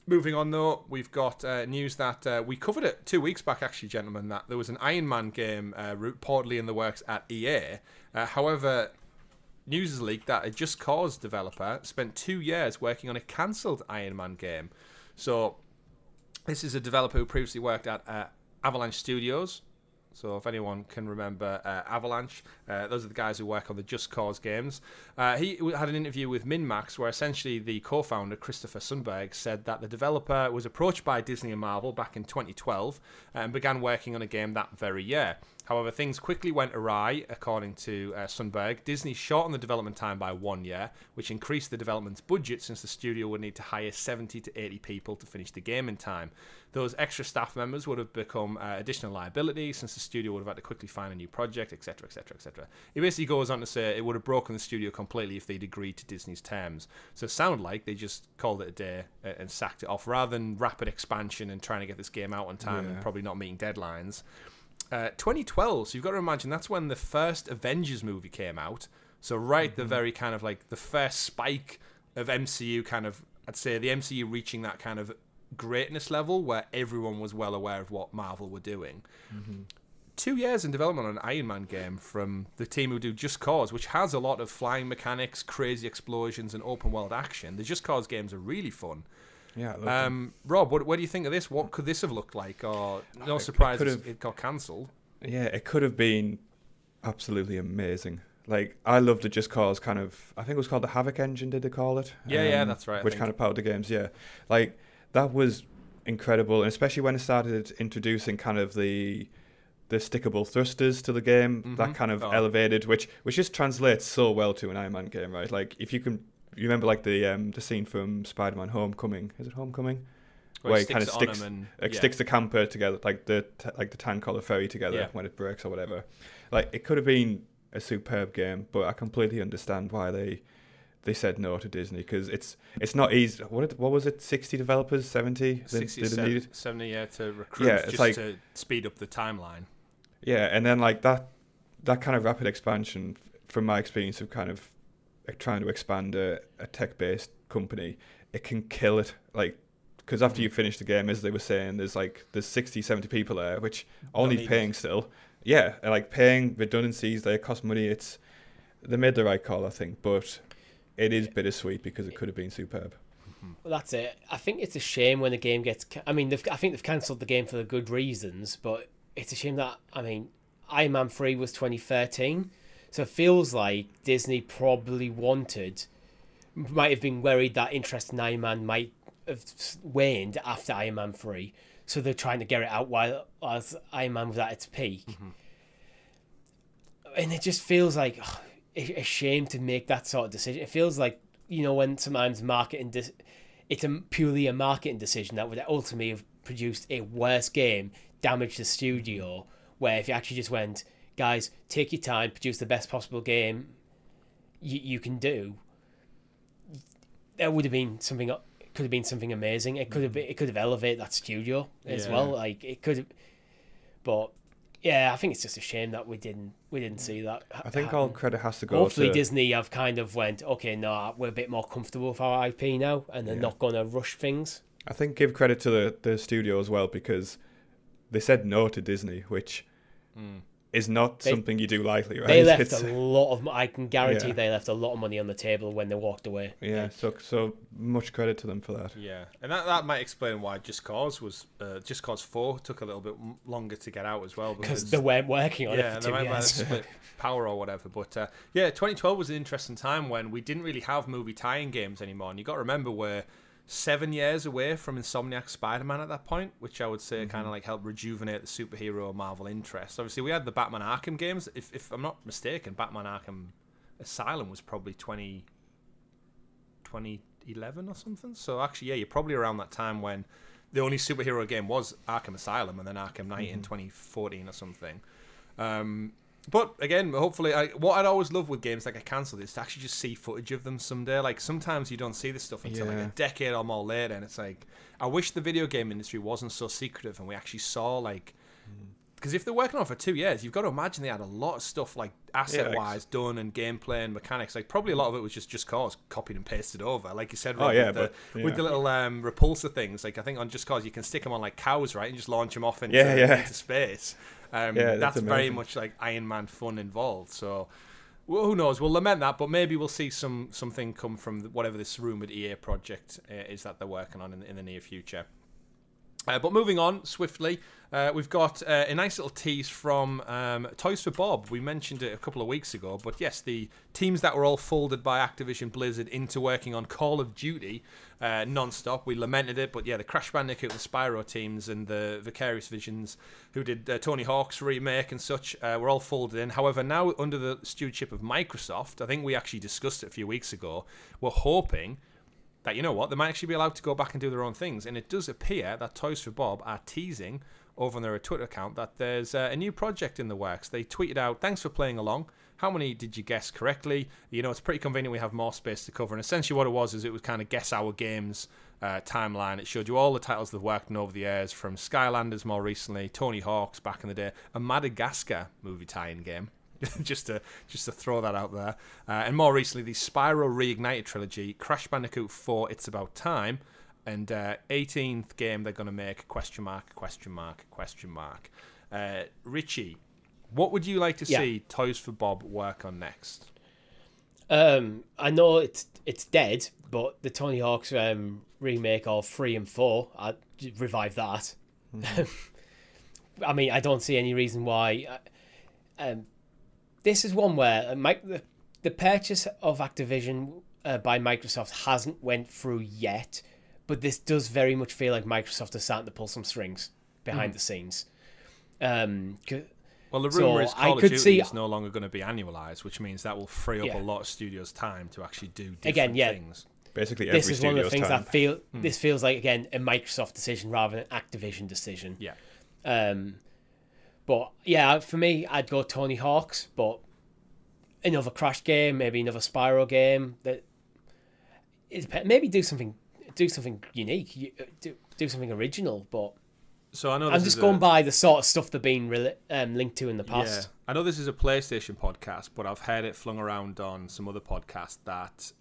Moving on, though, we've got news that we covered it 2 weeks back, actually, gentlemen, that there was an Iron Man game reportedly in the works at EA. However, news has leaked that a Just Cause developer spent 2 years working on a cancelled Iron Man game. So this is a developer who previously worked at Avalanche Studios. So if anyone can remember Avalanche, those are the guys who work on the Just Cause games. He had an interview with MinMax where essentially the co-founder, Christopher Sundberg, said that the developer was approached by Disney and Marvel back in 2012 and began working on a game that very year. However, things quickly went awry, according to Sundberg. Disney shortened the development time by 1 year, which increased the development's budget since the studio would need to hire 70 to 80 people to finish the game in time. Those extra staff members would have become additional liability since the studio would have had to quickly find a new project, etc., etc., etc. He basically goes on to say it would have broken the studio completely if they'd agreed to Disney's terms. So it sounded like they just called it a day and sacked it off, rather than rapid expansion and trying to get this game out on time and probably not meeting deadlines. 2012, so you've got to imagine that's when the first Avengers movie came out. So the very kind of like the first spike of MCU kind of, I'd say the MCU reaching that kind of greatness level where everyone was well aware of what Marvel were doing. 2 years in development on an Iron Man game from the team who do Just Cause, which has a lot of flying mechanics, crazy explosions, and open world action. The Just Cause games are really fun. Yeah. Rob, what do you think of this? What could this have looked like? Or no surprise it got cancelled. Yeah, it could have been absolutely amazing. Like, I loved the Just Cause kind of, I think it was called the Havoc engine, did they call it? Yeah, that's right. Which kind of powered the games, yeah. Like, that was incredible, and especially when it started introducing kind of the stickable thrusters to the game, that kind of elevated, which just translates so well to an Iron Man game, right? Like, if you remember like the scene from Spider-Man Homecoming, is it Homecoming? Where he kind of sticks the camper together, like the tank or the ferry together when it breaks or whatever. Like, it could have been a superb game, but I completely understand why they said no to Disney, because it's not easy. What was it? 60 developers, 70? 70, yeah, to recruit, just like, to speed up the timeline. Yeah, and then like that kind of rapid expansion, from my experience of kind of trying to expand a tech-based company, it can kill it. Like, because after you finish the game, as they were saying, there's 60, 70 people there, which all need paying still. Yeah, and like paying redundancies, they cost money. They made the right call, I think, but it is bittersweet because it could have been superb. Well, that's it. I think it's a shame when the game gets... I think they've cancelled the game for the good reasons, but it's a shame that, Iron Man 3 was 2013, so it feels like Disney probably might have been worried that interest in Iron Man might have waned after Iron Man 3, so they're trying to get it out as Iron Man was at its peak. And it just feels like a shame to make that sort of decision. It feels like, when sometimes it's purely a marketing decision that would ultimately have produced a worse game, damaged the studio, where if you actually just went, guys, take your time, produce the best possible game you can do, there would have been something. Could have been something amazing. It could have elevated that studio as well. Like, it could have, but yeah, I think it's just a shame that we didn't see that. I think all credit has to go. Hopefully, Disney have kind of went, okay, no, we're a bit more comfortable with our IP now, and they're not going to rush things. I think give credit to the studio as well, because they said no to Disney, which is not something you do lightly, right? They left a lot of. I can guarantee they left a lot of money on the table when they walked away. Yeah, so much credit to them for that. Yeah, and that might explain why Just Cause 4 took a little bit longer to get out as well, because they weren't working on it for 2 years. Split power or whatever. But 2012 was an interesting time when we didn't really have movie tie-in games anymore, and you got to remember we're 7 years away from Insomniac's Spider-Man at that point, which I would say kind of like helped rejuvenate the superhero Marvel interest. Obviously, we had the Batman Arkham games. If I'm not mistaken, Batman Arkham Asylum was probably 2011 or something. So actually, yeah, you're probably around that time when the only superhero game was Arkham Asylum and then Arkham Knight in 2014 or something. But again, hopefully, what I'd always love with games like I cancelled is to actually just see footage of them someday. Like sometimes you don't see this stuff until like a decade or more later, and it's like I wish the video game industry wasn't so secretive and we actually saw like, because if they're working on it for 2 years, you've got to imagine they had a lot of stuff like asset-wise done and gameplay and mechanics. Like probably a lot of it was just Cause copied and pasted over, like you said. Rick, with the little repulsor things. Like I think on Just Cause you can stick them on like cows, right, and just launch them off into space. That's very much like Iron Man fun involved. So who knows? We'll lament that, but maybe we'll see something come from whatever this rumored EA project is that they're working on in the near future. But moving on swiftly, we've got a nice little tease from Toys for Bob. We mentioned it a couple of weeks ago, but yes, the teams that were all folded by Activision Blizzard into working on Call of Duty non-stop. We lamented it, but yeah, the Crash Bandicoot and Spyro teams and the Vicarious Visions who did Tony Hawk's remake and such were all folded in. However, now under the stewardship of Microsoft, I think we actually discussed it a few weeks ago, we're hoping that, you know what, they might actually be allowed to go back and do their own things. And it does appear that Toys for Bob are teasing over on their Twitter account that there's a new project in the works. They tweeted out, "Thanks for playing along. How many did you guess correctly?" You know, it's pretty convenient we have more space to cover. And essentially what it was is it was kind of guess our games timeline. It showed you all the titles they've worked on over the years, from Skylanders more recently, Tony Hawk's back in the day, a Madagascar movie tie-in game. just to throw that out there. And more recently, the Spyro Reignited trilogy, Crash Bandicoot 4, It's About Time, and 18th game they're going to make, ? Richie, what would you like to see Toys for Bob work on next? I know it's dead, but the Tony Hawk's remake of 3 and 4, I'd revive that. I mean, I don't see any reason why... this is one where the purchase of Activision by Microsoft hasn't went through yet, but this does very much feel like Microsoft is starting to pull some strings behind the scenes. Well, the rumour is Call of Duty is no longer going to be annualized, which means that will free up a lot of studios' time to actually do different things. Basically, every this is one of the things that this feels like, again, a Microsoft decision rather than an Activision decision. Yeah. But yeah, for me, I'd go Tony Hawk's, but another Crash game, maybe another Spyro game. Maybe do something unique, do something original. But so I know I'm just going by the sort of stuff they've been linked to in the past. Yeah, I know this is a PlayStation podcast, but I've heard it flung around on some other podcasts that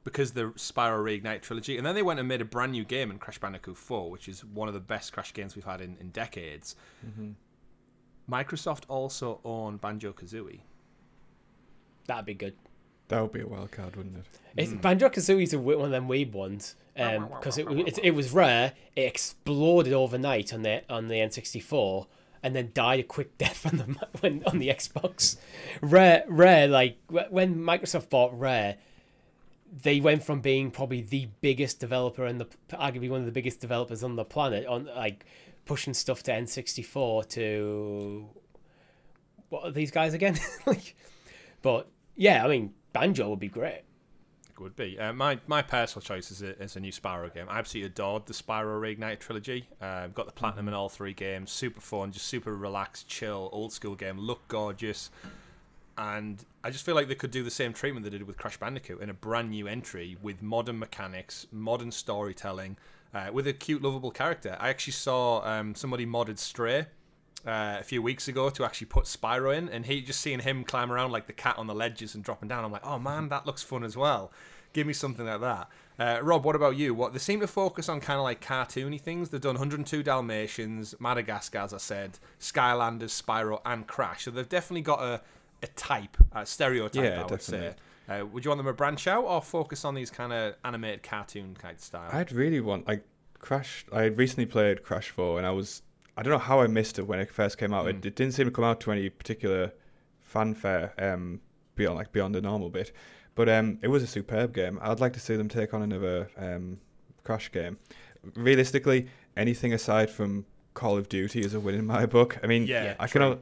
because the Spyro Reignite trilogy, and then they went and made a brand new game in Crash Bandicoot 4, which is one of the best Crash games we've had in decades. Microsoft also own Banjo-Kazooie. That'd be good. That would be a wild card, wouldn't it? Banjo-Kazooie's one of them weird ones because it was rare. It exploded overnight on the N64 and then died a quick death on the Xbox. Rare, like when Microsoft bought Rare, they went from being probably the biggest developer and arguably one of the biggest developers on the planet on like pushing stuff to N64 to what are these guys again? But yeah, I mean, Banjo would be great. It would be. My personal choice is a new Spyro game. I absolutely adored the Spyro Reignited trilogy. Got the platinum in all 3 games. Super fun, just super relaxed, chill, old school game. Look gorgeous. And I just feel like they could do the same treatment they did with Crash Bandicoot in a brand new entry with modern mechanics, modern storytelling, with a cute, lovable character. I actually saw somebody modded Stray a few weeks ago to actually put Spyro in, and just seeing him climb around like the cat on the ledges and dropping down, I'm like, oh man, that looks fun as well. Give me something like that. Rob, what about you? They seem to focus on kind of like cartoony things. They've done 102 Dalmatians, Madagascar, as I said, Skylanders, Spyro, and Crash. So they've definitely got a type, a stereotype, I would say. Would you want them to branch out or focus on these kind of animated cartoon kind of style? I'd really want, like, Crash. I recently played Crash 4, and I don't know how I missed it when it first came out. It didn't seem to come out to any particular fanfare beyond the normal bit. But it was a superb game. I'd like to see them take on another Crash game. Realistically, anything aside from Call of Duty is a win in my book. I mean, I can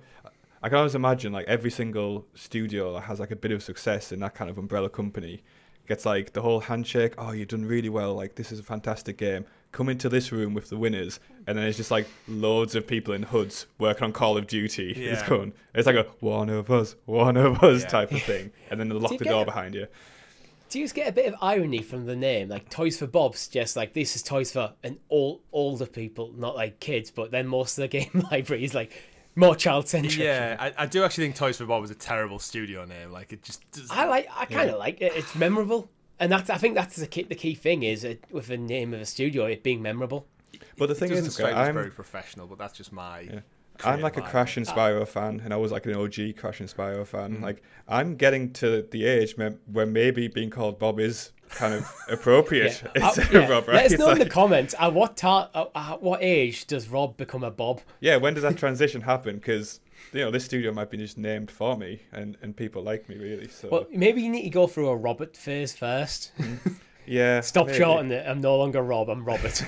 always imagine like every single studio that has like a bit of success in that kind of umbrella company gets like the whole handshake. Oh, you've done really well. Like, this is a fantastic game. Come into this room with the winners. And then it's just like loads of people in hoods working on Call of Duty. Yeah. It's like a one of us type of thing. And then they'll lock the door behind you. Do you just get a bit of irony from the name? Like, Toys for Bob's just like, this is toys for older people, not like kids. But then most of the game library is like more child-centric. Yeah, I do actually think Toys for Bob is a terrible studio name. Like, it just doesn't... I kind of like it. It's memorable. And I think that's the key thing is with the name of a studio, it being memorable. But the thing is, I'm very professional, but that's just my... Yeah. I'm like a Crash and Spyro fan, and I was like an OG Crash and Spyro fan. Like, I'm getting to the age where maybe being called Bob is kind of appropriate. Rob, right? Let us know in the comments, at what age does Rob become a Bob? Yeah, when does that transition happen? Because, this studio might be just named for me, and people like me, really. So. Well, maybe you need to go through a Robert phase first. Yeah. Stop shorting it. I'm no longer Rob, I'm Robert.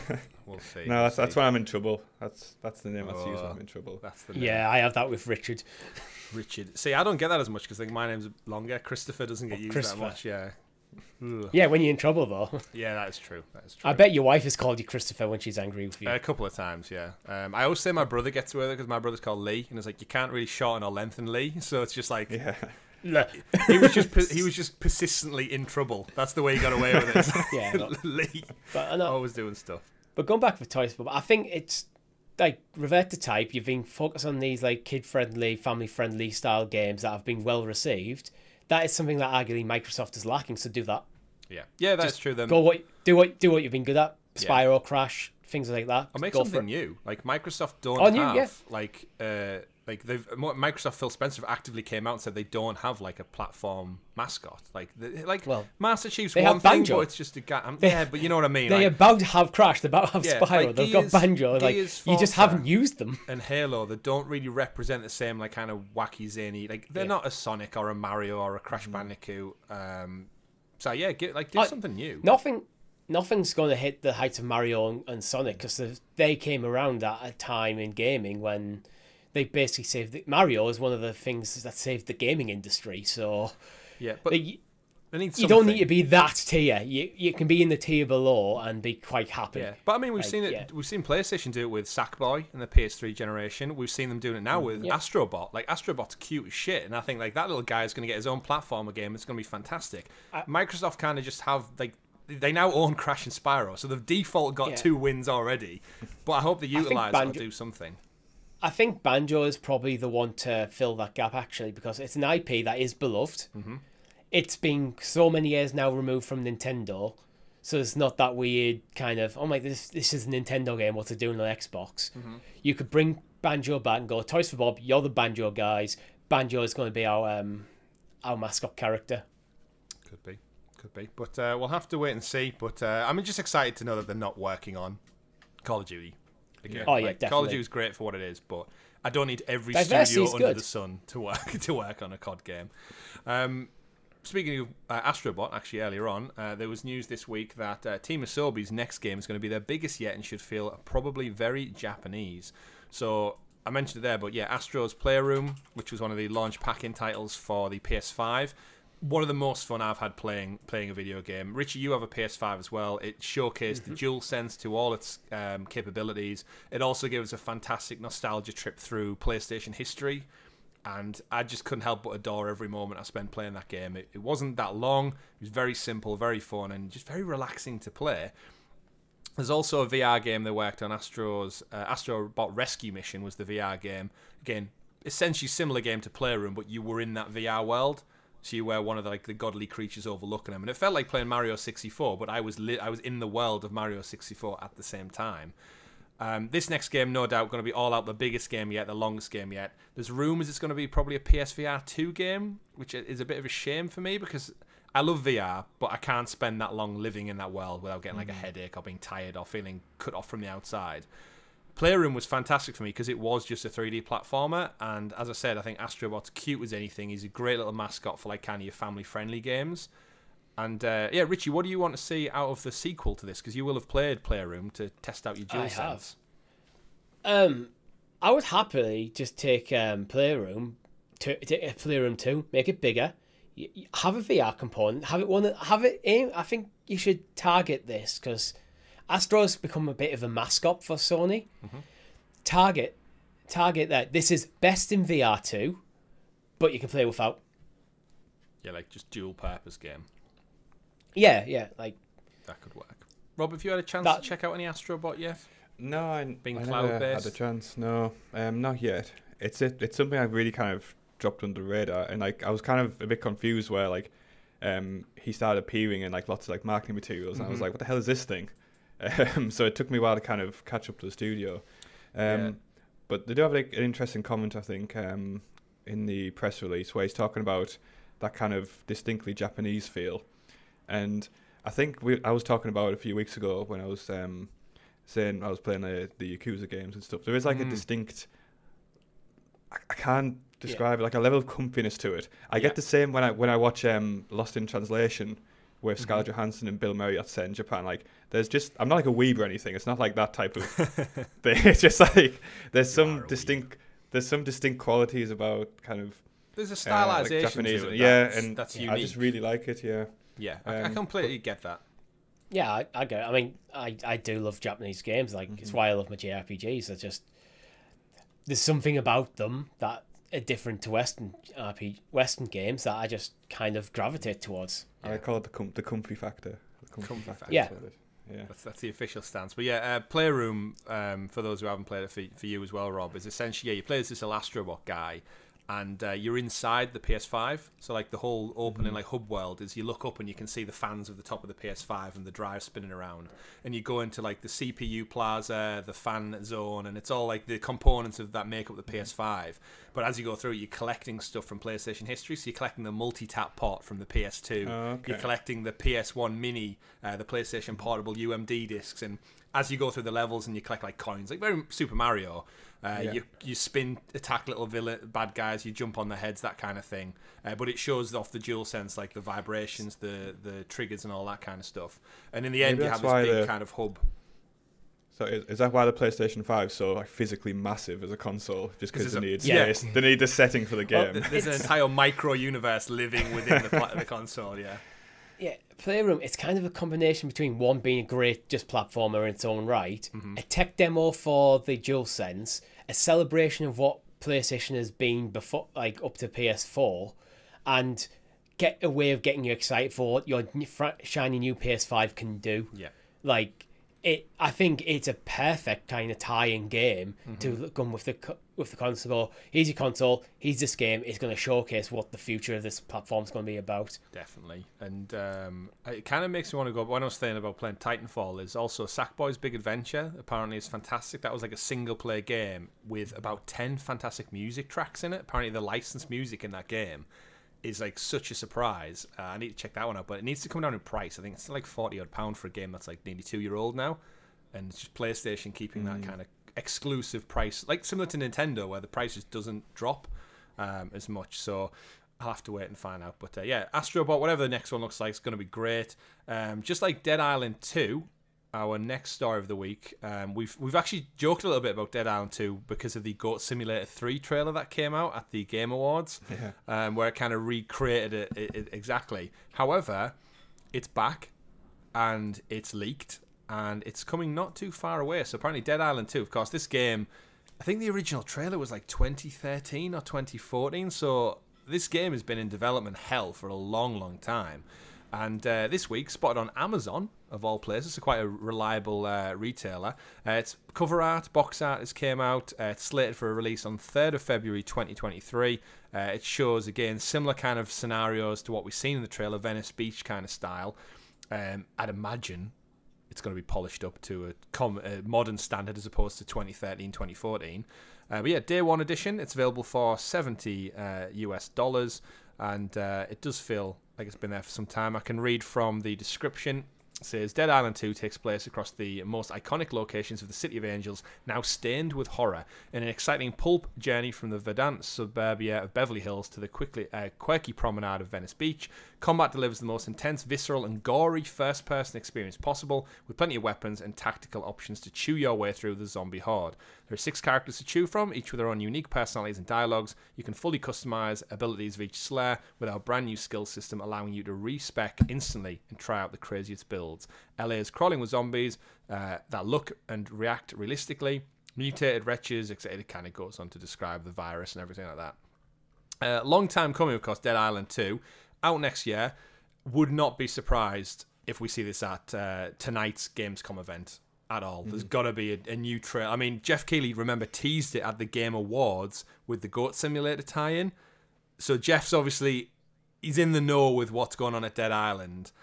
We'll see. No, that's when I'm in trouble. That's the name I use when I'm in trouble. That's the name. Yeah, I have that with Richard. See, I don't get that as much because my name's longer. Christopher doesn't get used that much. Yeah. Ugh. Yeah, when you're in trouble though. Yeah, that is true. I bet your wife has called you Christopher when she's angry with you. A couple of times, yeah. I always say my brother gets away with it because my brother's called Lee, and it's like you can't really shorten or lengthen Lee, so it's just like. Yeah. he was just persistently in trouble. That's the way he got away with it. Yeah, Lee. But always doing stuff. But going back to Toys for Bob, I think it's like revert to type. You've been focused on these like kid-friendly, family-friendly style games that have been well received. That is something that arguably Microsoft is lacking. So do that. Yeah, that's true. Then do what you've been good at. Spyro, Crash, things like that. Or make something new. Like Microsoft don't have Microsoft. Phil Spencer actively came out and said they don't have like a platform mascot. Master Chief's one thing, but it's just a guy. But you know what I mean. They're about to have Crash. They're about to have Spyro. They've got Banjo. Like you just haven't used them. And Halo, they don't really represent the same like kind of wacky zany. Like they're not a Sonic or a Mario or a Crash Bandicoot. So yeah, do something new. Nothing's going to hit the heights of Mario and Sonic because they came around at a time in gaming when they basically saved Mario is one of the things that saved the gaming industry. So yeah, but you don't need to be that tier. You can be in the tier below and be quite happy. Yeah, but I mean we've seen it. Yeah. We've seen PlayStation do it with Sackboy in the PS3 generation. We've seen them doing it now with Astrobot. Like Astrobot's cute as shit, and I think like that little guy is going to get his own platformer game. It's going to be fantastic. Microsoft kind of just have like. They now own Crash and Spyro, so they've default got 2 wins already. But I hope they utilise it or do something. I think Banjo is probably the one to fill that gap, actually, because it's an IP that is beloved. Mm-hmm. It's been so many years now removed from Nintendo, so it's not that weird kind of, oh my, this is a Nintendo game, what's it doing on Xbox? Mm-hmm. You could bring Banjo back and go, Toys for Bob, you're the Banjo guys. Banjo is going to be our mascot character. Could be. But we'll have to wait and see. But I'm just excited to know that they're not working on Call of Duty again. Oh yeah, definitely. Call of Duty is great for what it is, but I don't need every studio under the sun to work on a COD game. Speaking of Astrobot, actually earlier on, there was news this week that Team Asobi's next game is going to be their biggest yet and should feel probably very Japanese. So I mentioned it there, but yeah, Astro's Playroom, which was one of the launch pack-in titles for the PS5. One of the most fun I've had playing a video game. Richie, you have a PS5 as well. It showcased the DualSense to all its capabilities. It also gives a fantastic nostalgia trip through PlayStation history. And I just couldn't help but adore every moment I spent playing that game. It wasn't that long. It was very simple, very fun, and just very relaxing to play. There's also a VR game they worked on. Astrobot Rescue Mission was the VR game. Again, essentially similar game to Playroom, but you were in that VR world. So you were one of the godly creatures overlooking them, and it felt like playing Mario 64, but I was in the world of Mario 64 at the same time. This next game, no doubt, going to be all out, the biggest game yet, the longest game yet. There's rumours it's going to be probably a PSVR 2 game, which is a bit of a shame for me because I love VR, but I can't spend that long living in that world without getting like a headache or being tired or feeling cut off from the outside. Playroom was fantastic for me because it was just a 3D platformer, and as I said, I think Astrobot's cute as anything. He's a great little mascot for like kind of your family-friendly games. And yeah, Richie, what do you want to see out of the sequel to this? Because you will have played Playroom to test out your DualSense. I would happily just take Playroom 2, make it bigger, have a VR component, have it aim. I think you should target this because Astro's become a bit of a mascot for Sony. Target that this is best in VR 2, but you can play without. Yeah, like just dual purpose game. Yeah, like that could work. Rob, have you had a chance to check out any Astrobot yet? No, I cloud-based? never had a chance. No, not yet. It's something I've really kind of dropped under the radar, and like I was kind of a bit confused where like he started appearing in like lots of like marketing materials, and I was like, what the hell is this thing? So it took me a while to kind of catch up to the studio. But they do have like an interesting comment, I think, in the press release where he's talking about that kind of distinctly Japanese feel. And I think I was talking about it a few weeks ago when I was saying I was playing the Yakuza games and stuff. There is like a distinct, I can't describe it, like a level of comfiness to it. I get the same when I watch Lost in Translation with Scarlett Johansson and Bill Murray set in Japan. Like there's just, I'm not like a weeb or anything. It's not like that type of thing. It's just like there's some distinct qualities about kind of. There's a stylization like Japanese, to it. and that's unique. I just really like it. Yeah, I completely get that. Yeah, I get it. I mean, I do love Japanese games. Like it's why I love my JRPGs. There's something about them that are different to Western games that I just kind of gravitate towards. Yeah. I call it the comfy factor. The comfy factor. Yeah. That's the official stance. But yeah, Playroom, for those who haven't played it, for you as well, Rob, is essentially you play as this Astrobot guy, and you're inside the PS5. So like the whole opening like hub world is you look up and you can see the fans of the top of the PS5 and the drive spinning around, and you go into like the CPU plaza, the fan zone, and it's all like the components of that make up the PS5. But as you go through, you're collecting stuff from PlayStation history. So you're collecting the multi-tap port from the PS2. Okay. You're collecting the PS1 Mini, the PlayStation Portable UMD discs, and as you go through the levels and you collect like coins, like very Super Mario. You spin, attack little bad guys, you jump on their heads, that kind of thing. But it shows off the DualSense, like the vibrations, the triggers, and all that kind of stuff. And in the end, you have this big kind of hub. So is that why the PlayStation 5 is so like physically massive as a console? Just because they need space, they need the setting for the game. Well, there's an entire micro universe living within the console. Yeah, Playroom, it's kind of a combination between one being a great just platformer in its own right, a tech demo for the DualSense, a celebration of what PlayStation has been before, like up to PS4, and get a way of getting you excited for what your shiny new PS5 can do. Yeah, like I think it's a perfect kind of tie-in game to come with the console. Here's your console. Here's this game. It's going to showcase what the future of this platform's going to be about. Definitely, and it kind of makes me want to go. When I was saying about playing Titanfall, is also Sackboy's Big Adventure. Apparently, is fantastic. That was like a single-player game with about 10 fantastic music tracks in it. Apparently, the licensed music in that game is like such a surprise. I need to check that one out, but it needs to come down in price. I think it's like £40 for a game that's like nearly 2-year-old now, and it's just PlayStation keeping that kind of exclusive price, like similar to Nintendo, where the price just doesn't drop as much. So I'll have to wait and find out. But yeah, Astrobot, whatever the next one looks like, is going to be great. Just like Dead Island 2, our next story of the week. We've actually joked a little bit about Dead Island 2 because of the Goat Simulator 3 trailer that came out at the Game Awards, where it kind of recreated it exactly. However, it's back and it's leaked and it's coming not too far away. So apparently Dead Island 2, of course, this game, I think the original trailer was like 2013 or 2014. So this game has been in development hell for a long, long time. And this week, spotted on Amazon, of all places, so quite a reliable retailer. Its cover art, box art has came out. It's slated for a release on 3rd of February 2023. It shows, again, similar kind of scenarios to what we've seen in the trailer, Venice Beach kind of style. I'd imagine it's going to be polished up to a modern standard as opposed to 2013, 2014. But yeah, Day 1 edition, it's available for $70 US, and it does feel like it's been there for some time. I can read from the description. It says, Dead Island 2 takes place across the most iconic locations of the City of Angels, now stained with horror, in an exciting pulp journey from the verdant suburbia of Beverly Hills to the quirky promenade of Venice Beach. Combat delivers the most intense, visceral, and gory first-person experience possible, with plenty of weapons and tactical options to chew your way through the zombie horde. There are 6 characters to choose from, each with their own unique personalities and dialogues. You can fully customize abilities of each Slayer with our brand new skill system, allowing you to respec instantly and try out the craziest builds. LA is crawling with zombies that look and react realistically. Mutated wretches, etc. It kind of goes on to describe the virus and everything like that. Long time coming, of course, Dead Island 2. Out next year. Would not be surprised if we see this at tonight's Gamescom event at all. There's got to be a new trailer. I mean, Jeff Keighley, remember, teased it at the Game Awards with the Goat Simulator tie-in. So Jeff's obviously, he's in the know with what's going on at Dead Island.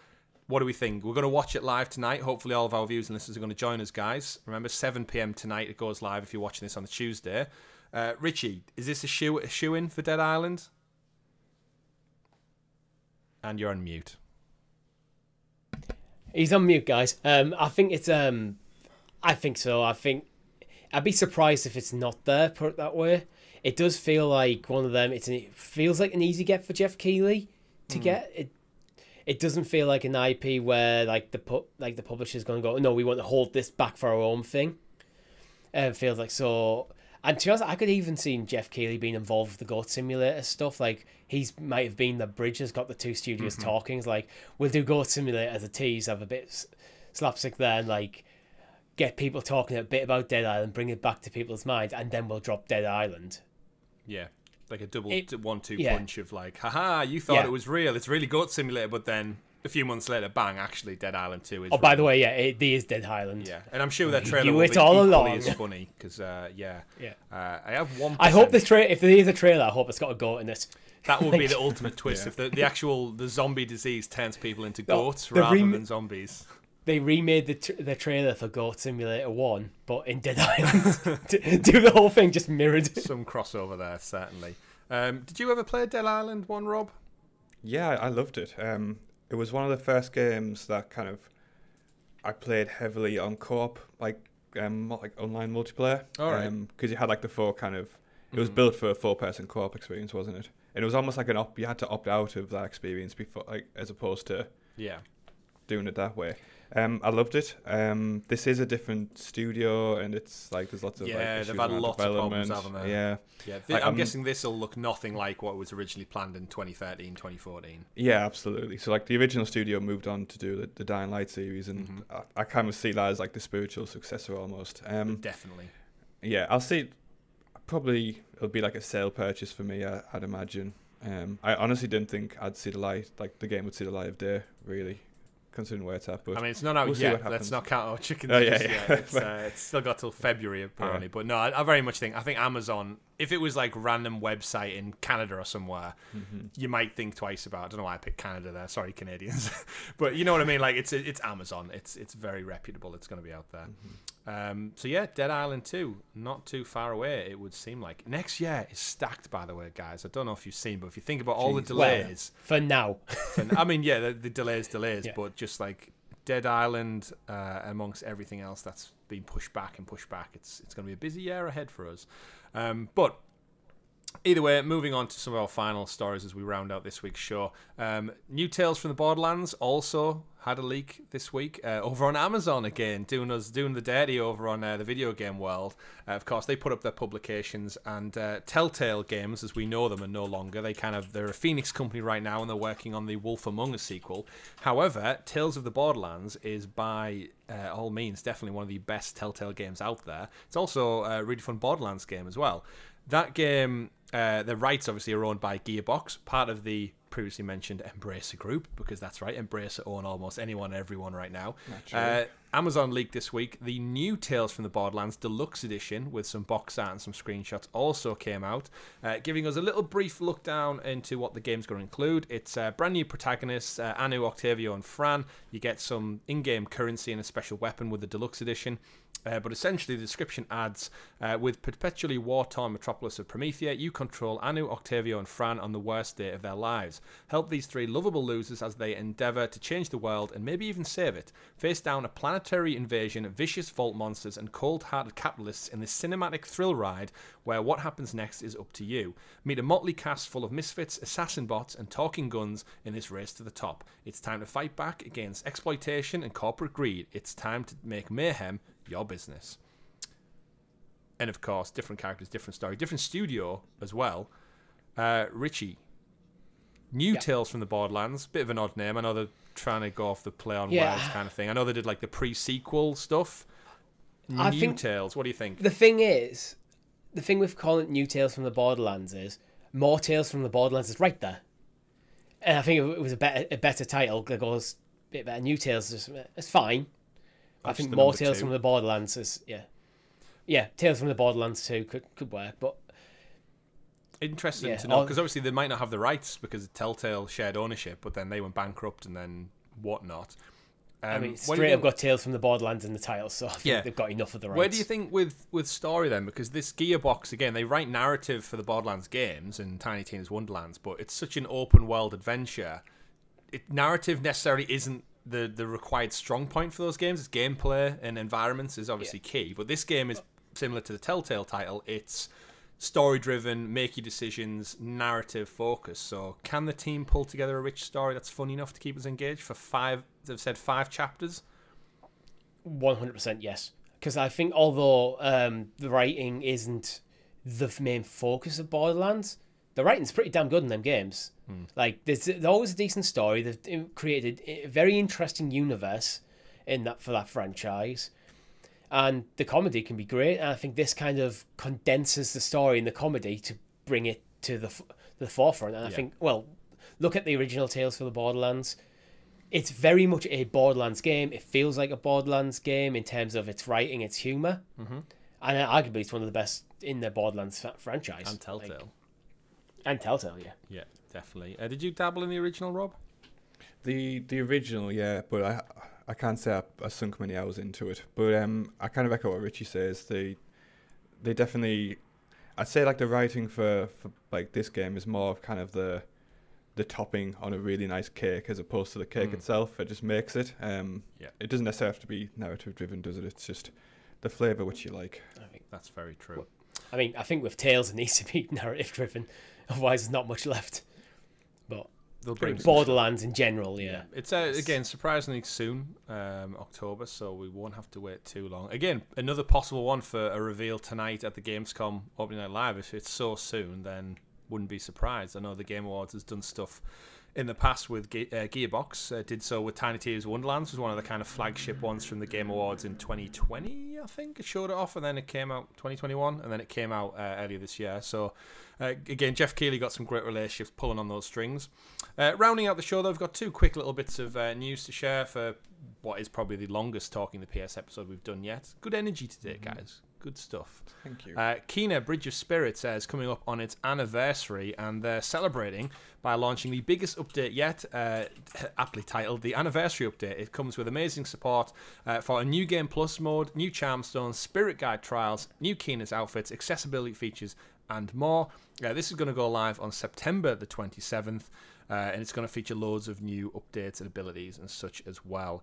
What do we think? We're going to watch it live tonight. Hopefully all of our viewers and listeners are going to join us, guys. Remember, 7 p.m. tonight. It goes live if you're watching this on the Tuesday. Richie, is this a shoe-in for Dead Island? And you're on mute. He's on mute, guys. I think it's. I think so. I think I'd be surprised if it's not there. Put it that way. It does feel like one of them. It feels like an easy get for Jeff Keighley to get it. It doesn't feel like an IP where the publisher's going to go, no, we want to hold this back for our own thing. It feels like so. And to be honest, I could even see Jeff Keighley being involved with the Goat Simulator stuff. Like, might have been the bridge that's got the two studios talking. It's like, we'll do Goat Simulator as a tease, have a bit slapstick there, and get people talking a bit about Dead Island, bring it back to people's minds, and then we'll drop Dead Island. Yeah, like a double 1-2 punch of haha, you thought it was real. It's really Goat Simulator, but then a few months later, bang, actually Dead Island 2 is real. By the way, it is Dead Island. Yeah, and I'm sure that trailer will be equally as funny, because, I have one. I hope if there is a trailer, I hope it's got a goat in it. That would be the ultimate twist, if the zombie disease turns people into goats rather than zombies. They remade the trailer for Goat Simulator 1, but in Dead Island. Do the whole thing just mirrored. Some crossover there, certainly. Did you ever play Dead Island 1, Rob? Yeah, I loved it. It was one of the first games that I played heavily on co-op, like online multiplayer. All right. Because you had the 4 it was built for a 4-person co-op experience, wasn't it? And it was almost like you had to opt out of that experience before, as opposed to doing it that way. I loved it. This is a different studio, and it's there's lots of issues they've had lots of problems, haven't they? Yeah. I'm guessing this will look nothing like what was originally planned in 2013, 2014. Yeah, absolutely. So the original studio moved on to do the Dying Light series, and I kind of see that as the spiritual successor almost. Definitely. Yeah, I'll see. Probably it'll be a sale purchase for me, I'd imagine. I honestly didn't think I'd see the light, the game would see the light of day, really, considering where it's at. But I mean, it's not out yet. Let's not count our chickens yet. It's still got till February, apparently. Yeah. But no, I very much think Amazon, if it was random website in Canada or somewhere, you might think twice about it. I don't know why I picked Canada there. Sorry, Canadians. But you know what I mean? It's Amazon. It's very reputable. It's going to be out there. So yeah, Dead Island 2, not too far away, it would seem like. Next year is stacked, by the way, guys. I don't know if you've seen, but if you think about all the delays. For now. I mean, yeah, the delays, but just Dead Island, amongst everything else that's been pushed back, it's going to be a busy year ahead for us. But either way, moving on to some of our final stories as we round out this week's show. New Tales from the Borderlands also had a leak this week over on Amazon again, doing the dirty over on the video game world. Of course, they put up their publications, and Telltale Games, as we know them, are no longer. They're a Phoenix company right now, and they're working on the Wolf Among Us sequel. However, Tales of the Borderlands is by all means definitely one of the best Telltale games out there. It's also a really fun Borderlands game as well. That game, the rights obviously are owned by Gearbox, part of the previously mentioned Embracer Group, because that's right, Embracer own almost anyone and everyone right now. Amazon leaked this week the new Tales from the Borderlands Deluxe Edition with some box art and some screenshots also came out, giving us a little brief look down into what the game's going to include. It's brand new protagonists, Anu, Octavio, and Fran. You get some in-game currency and a special weapon with the Deluxe Edition. But essentially, the description adds, with perpetually war-torn metropolis of Promethea, you control Anu, Octavio, and Fran on the worst day of their lives. Help these three lovable losers as they endeavour to change the world and maybe even save it. Face down a planetary invasion of vicious vault monsters and cold-hearted capitalists in this cinematic thrill ride where what happens next is up to you. Meet a motley cast full of misfits, assassin bots, and talking guns in this race to the top. It's time to fight back against exploitation and corporate greed. It's time to make mayhem your business. And of course, different characters, different story, different studio as well. Richie, new Tales from the Borderlands, bit of an odd name. I know they're trying to go off the play on words kind of thing. I know they did like the pre-sequel stuff. New Tales, what do you think? The thing with calling it New Tales from the Borderlands is more Tales from the Borderlands is right there. And I think it was a better title that goes a bit better. New Tales is it's fine. I think more Tales from the Borderlands is Tales from the Borderlands 2 could work, but interesting to know, because obviously they might not have the rights because Telltale shared ownership, but then they went bankrupt and then whatnot. I mean, straight up got Tales from the Borderlands in the title, so I think they've got enough of the rights. Where do you think with story then? Because this Gearbox, again, they write narrative for the Borderlands games and Tiny Tina's Wonderlands, but it's such an open world adventure. Narrative necessarily isn't the required strong point for those games. It's gameplay and environments is obviously key, but this game is similar to the Telltale title. It's story driven, make your decisions, narrative focused. So can the team pull together a rich story that's fun enough to keep us engaged for 5 chapters? 100% yes, because I think although the writing isn't the main focus of Borderlands, the writing's pretty damn good in them games. Like there's always a decent story. They've created a very interesting universe for that franchise, and the comedy can be great. And I think this kind of condenses the story and the comedy to bring it to the forefront. And I think, well, look at the original Tales for the Borderlands. It's very much a Borderlands game. It feels like a Borderlands game in terms of its writing, its humor, and arguably it's one of the best in the Borderlands franchise. And Telltale. And Telltale, yeah, definitely. Did you dabble in the original, Rob? The original, yeah, but I can't say I sunk many hours into it. But I kind of echo what Richie says. They definitely, I'd say like the writing for like this game is more of kind of the topping on a really nice cake as opposed to the cake itself. It just makes it. It doesn't necessarily have to be narrative driven, does it? It's just the flavour which you like. I think that's very true. I mean, I think with Tales it needs to be narrative driven. Otherwise, there's not much left. But they'll bring Borderlands in general, It's again surprisingly soon, October, so we won't have to wait too long. Again, another possible one for a reveal tonight at the Gamescom opening night live. If it's so soon, then wouldn't be surprised. I know the Game Awards has done stuff in the past with Gearbox. Did so with Tiny Tina's Wonderlands, was one of the kind of flagship ones from the Game Awards in 2020, I think. It showed it off, and then it came out 2021, and then it came out earlier this year. So again, Jeff Keighley got some great relationships pulling on those strings. Rounding out the show, though, I've got 2 quick little bits of news to share for what is probably the longest Talking the PS episode we've done yet. Good energy today, guys. Good stuff. Thank you. Kena Bridge of Spirits is coming up on its anniversary, and they're celebrating by launching the biggest update yet, aptly titled the Anniversary Update. It comes with amazing support for a new Game Plus mode, new charm stones, spirit guide trials, new Kena's outfits, accessibility features, and more. This is going to go live on September the 27th, and it's going to feature loads of new updates and abilities and such as well.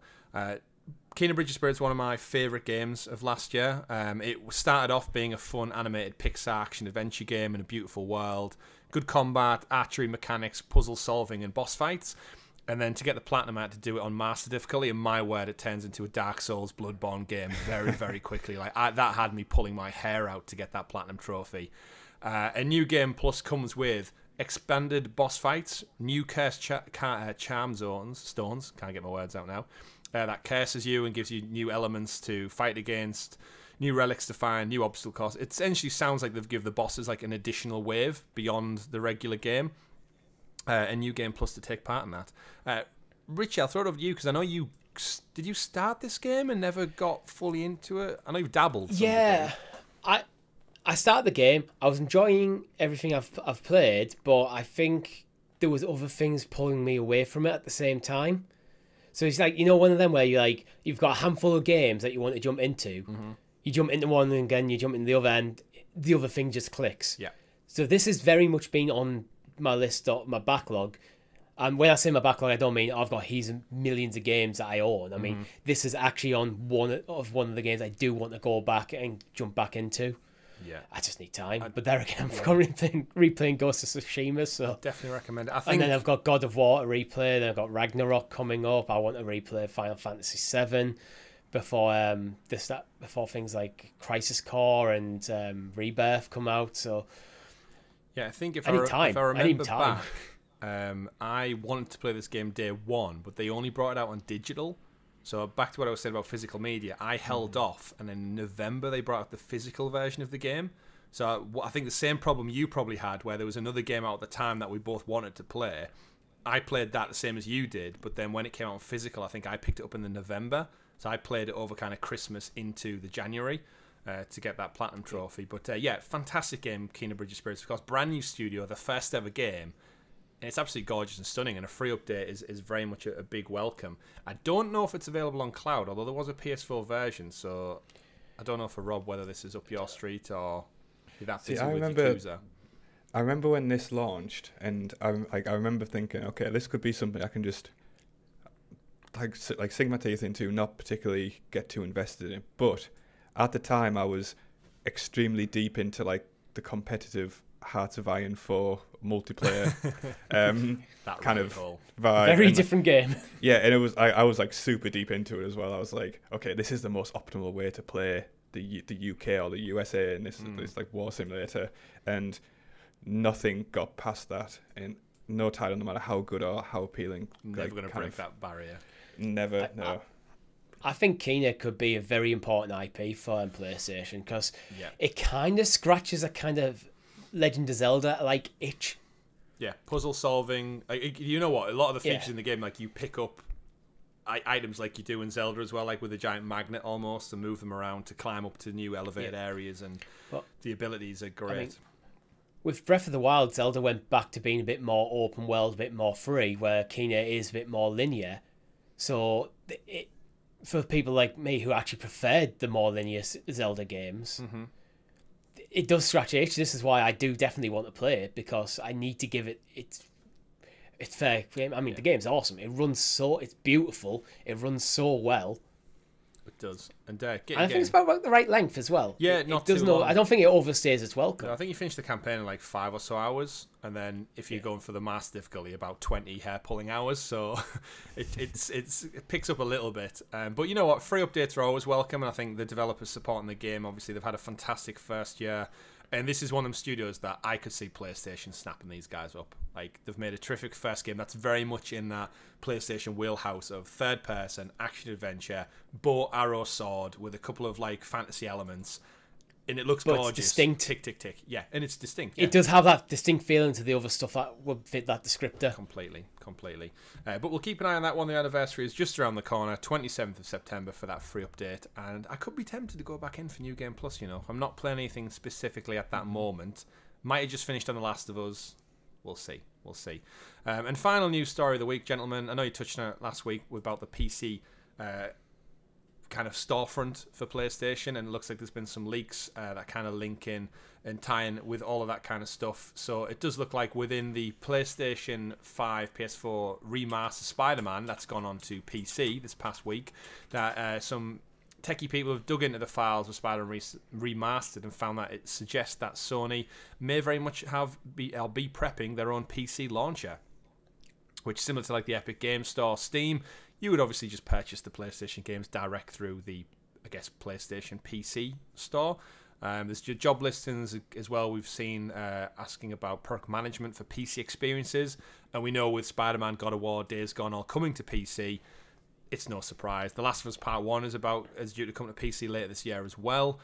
Kena Bridge of Spirits is one of my favourite games of last year. It started off being a fun animated Pixar action-adventure game in a beautiful world. Good combat, archery mechanics, puzzle solving, and boss fights. And then to get the Platinum, I had to do it on Master difficulty. And my word, it turns into a Dark Souls Bloodborne game very, very quickly. That had me pulling my hair out to get that Platinum trophy. A new Game Plus comes with expanded boss fights, new cursed charm stones, can't get my words out now, that curses you and gives you new elements to fight against, new relics to find, new obstacle course. It essentially sounds like they've given the bosses like an additional wave beyond the regular game. and New Game Plus to take part in that. Richie, I'll throw it over to you because I know you... Did you start this game and never got fully into it? I know you've dabbled. Yeah, I started the game. I was enjoying everything I've played, but I think there was other things pulling me away from it at the same time. So it's like, one of them where you've got a handful of games that you want to jump into. Mm-hmm. You jump into one and again you jump into the other, and the other thing just clicks. Yeah. So this has very much been on my list or my backlog. And when I say my backlog, I don't mean I've got heaps of millions of games that I own. I mean, this is actually on one of the games I do want to go back and jump back into. Yeah, I just need time. But there again, I'm currently replaying Ghost of Tsushima, so definitely recommend it. And then I've got God of War to replay. Then I've got Ragnarok coming up. I want to replay Final Fantasy VII before before things like Crisis Core and Rebirth come out. So yeah, I think if I remember back, I wanted to play this game day one, but they only brought it out on digital. So back to what I was saying about physical media, I held off, and in November they brought out the physical version of the game. So I think the same problem you probably had, where there was another game out at the time that we both wanted to play. I played that the same as you did, but then when it came out on physical, I think I picked it up in the November. So I played it over kind of Christmas into the January to get that platinum trophy. But yeah, fantastic game, Kena Bridge of Spirits. Of course, brand new studio, the first ever game. And it's absolutely gorgeous and stunning, and a free update is very much a big welcome. I don't know if it's available on cloud, although there was a PS4 version, so I don't know for Rob whether this is up your street or you're that busy with Yakuza. I remember when this launched, and I remember thinking, okay, this could be something I can just sink my teeth into, not particularly get too invested in. But at the time, I was extremely deep into the competitive Hearts of Iron 4 multiplayer that kind of cool. vibe. Very different game. Yeah, and it was I was super deep into it as well. I was like, okay, this is the most optimal way to play the UK or the USA in this war simulator, and nothing got past that, and no title, no matter how good or how appealing. Never going to break that barrier. Never, no. I think Kena could be a very important IP for PlayStation because it kind of scratches a kind of Legend of Zelda itch. Yeah, puzzle solving. You know what? A lot of the features in the game, you pick up items like you do in Zelda as well, with a giant magnet almost, to move them around to climb up to new elevated areas, and the abilities are great. I mean, with Breath of the Wild, Zelda went back to being a bit more open world, a bit more free, where Kena is a bit more linear. So for people like me who actually preferred the more linear Zelda games, it does scratch itch. This is why I do definitely want to play it, because I need to give it its fair game. I mean, the game's awesome. It's beautiful. It runs so well. It does. And I think it's about the right length as well. Yeah, not too long. I don't think it overstays its welcome. No, I think you finish the campaign in 5 or so hours, and then if you're going for the master difficulty, about 20 hair-pulling hours. So it picks up a little bit. But you know what? Free updates are always welcome, and I think the developers supporting the game, obviously, they've had a fantastic first year. And this is one of them studios that I could see PlayStation snapping these guys up. They've made a terrific first game that's very much in that PlayStation wheelhouse of third-person, action-adventure, bow, arrow, sword, with a couple of, fantasy elements. And it looks gorgeous. It's distinct. Tick, tick, tick. Yeah, and it's distinct. It does have that distinct feeling to the other stuff that would fit that descriptor. Completely. But we'll keep an eye on that one. The anniversary is just around the corner, 27th of September for that free update. And I could be tempted to go back in for New Game Plus, If I'm not playing anything specifically at that moment. Might have just finished on The Last of Us. We'll see. And final news story of the week, gentlemen. I know you touched on it last week about the PC kind of storefront for PlayStation, and it looks like there's been some leaks that kind of link in and tie in with all of that kind of stuff. So it does look like within the PlayStation 5, PS4 remaster Spider-Man that's gone on to PC this past week, that some techie people have dug into the files of Spider-Man Remastered and found that it suggests that Sony may very much be prepping their own PC launcher, which, similar to the Epic Games Store, Steam, you would obviously just purchase the PlayStation games direct through the, PlayStation PC store. There's job listings as well. We've seen asking about perk management for PC experiences, and we know with Spider-Man, God of War, Days Gone all coming to PC, it's no surprise. The Last of Us Part 1 is due to come to PC later this year as well.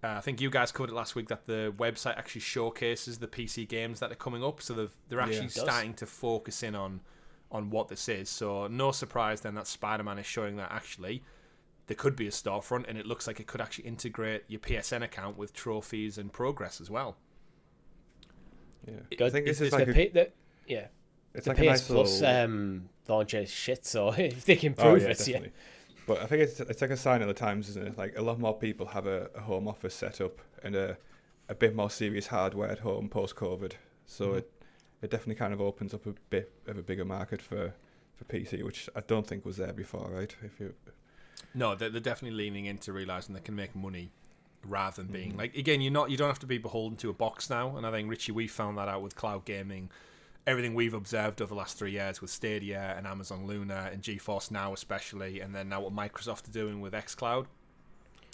I think you guys covered it last week that the website actually showcases the PC games that are coming up, so they're actually starting to focus in on what this is. So no surprise then that Spider-Man is showing that actually there could be a storefront, and it looks like it could actually integrate your PSN account with trophies and progress as well. Yeah, I think this is like it's like PS a nice Plus launcher is shit. So if they can improve it, definitely. But I think it's like a sign of the times, isn't it? Like a lot more people have a home office set up and a bit more serious hardware at home post-COVID. So it definitely kind of opens up a bit of a bigger market for PC, which I don't think was there before, right? No, they're definitely leaning into realizing they can make money rather than being like, again, you don't have to be beholden to a box now. And I think, Richie, we found that out with cloud gaming. Everything we've observed over the last 3 years with Stadia and Amazon Luna and GeForce Now especially, and then now what Microsoft are doing with xCloud.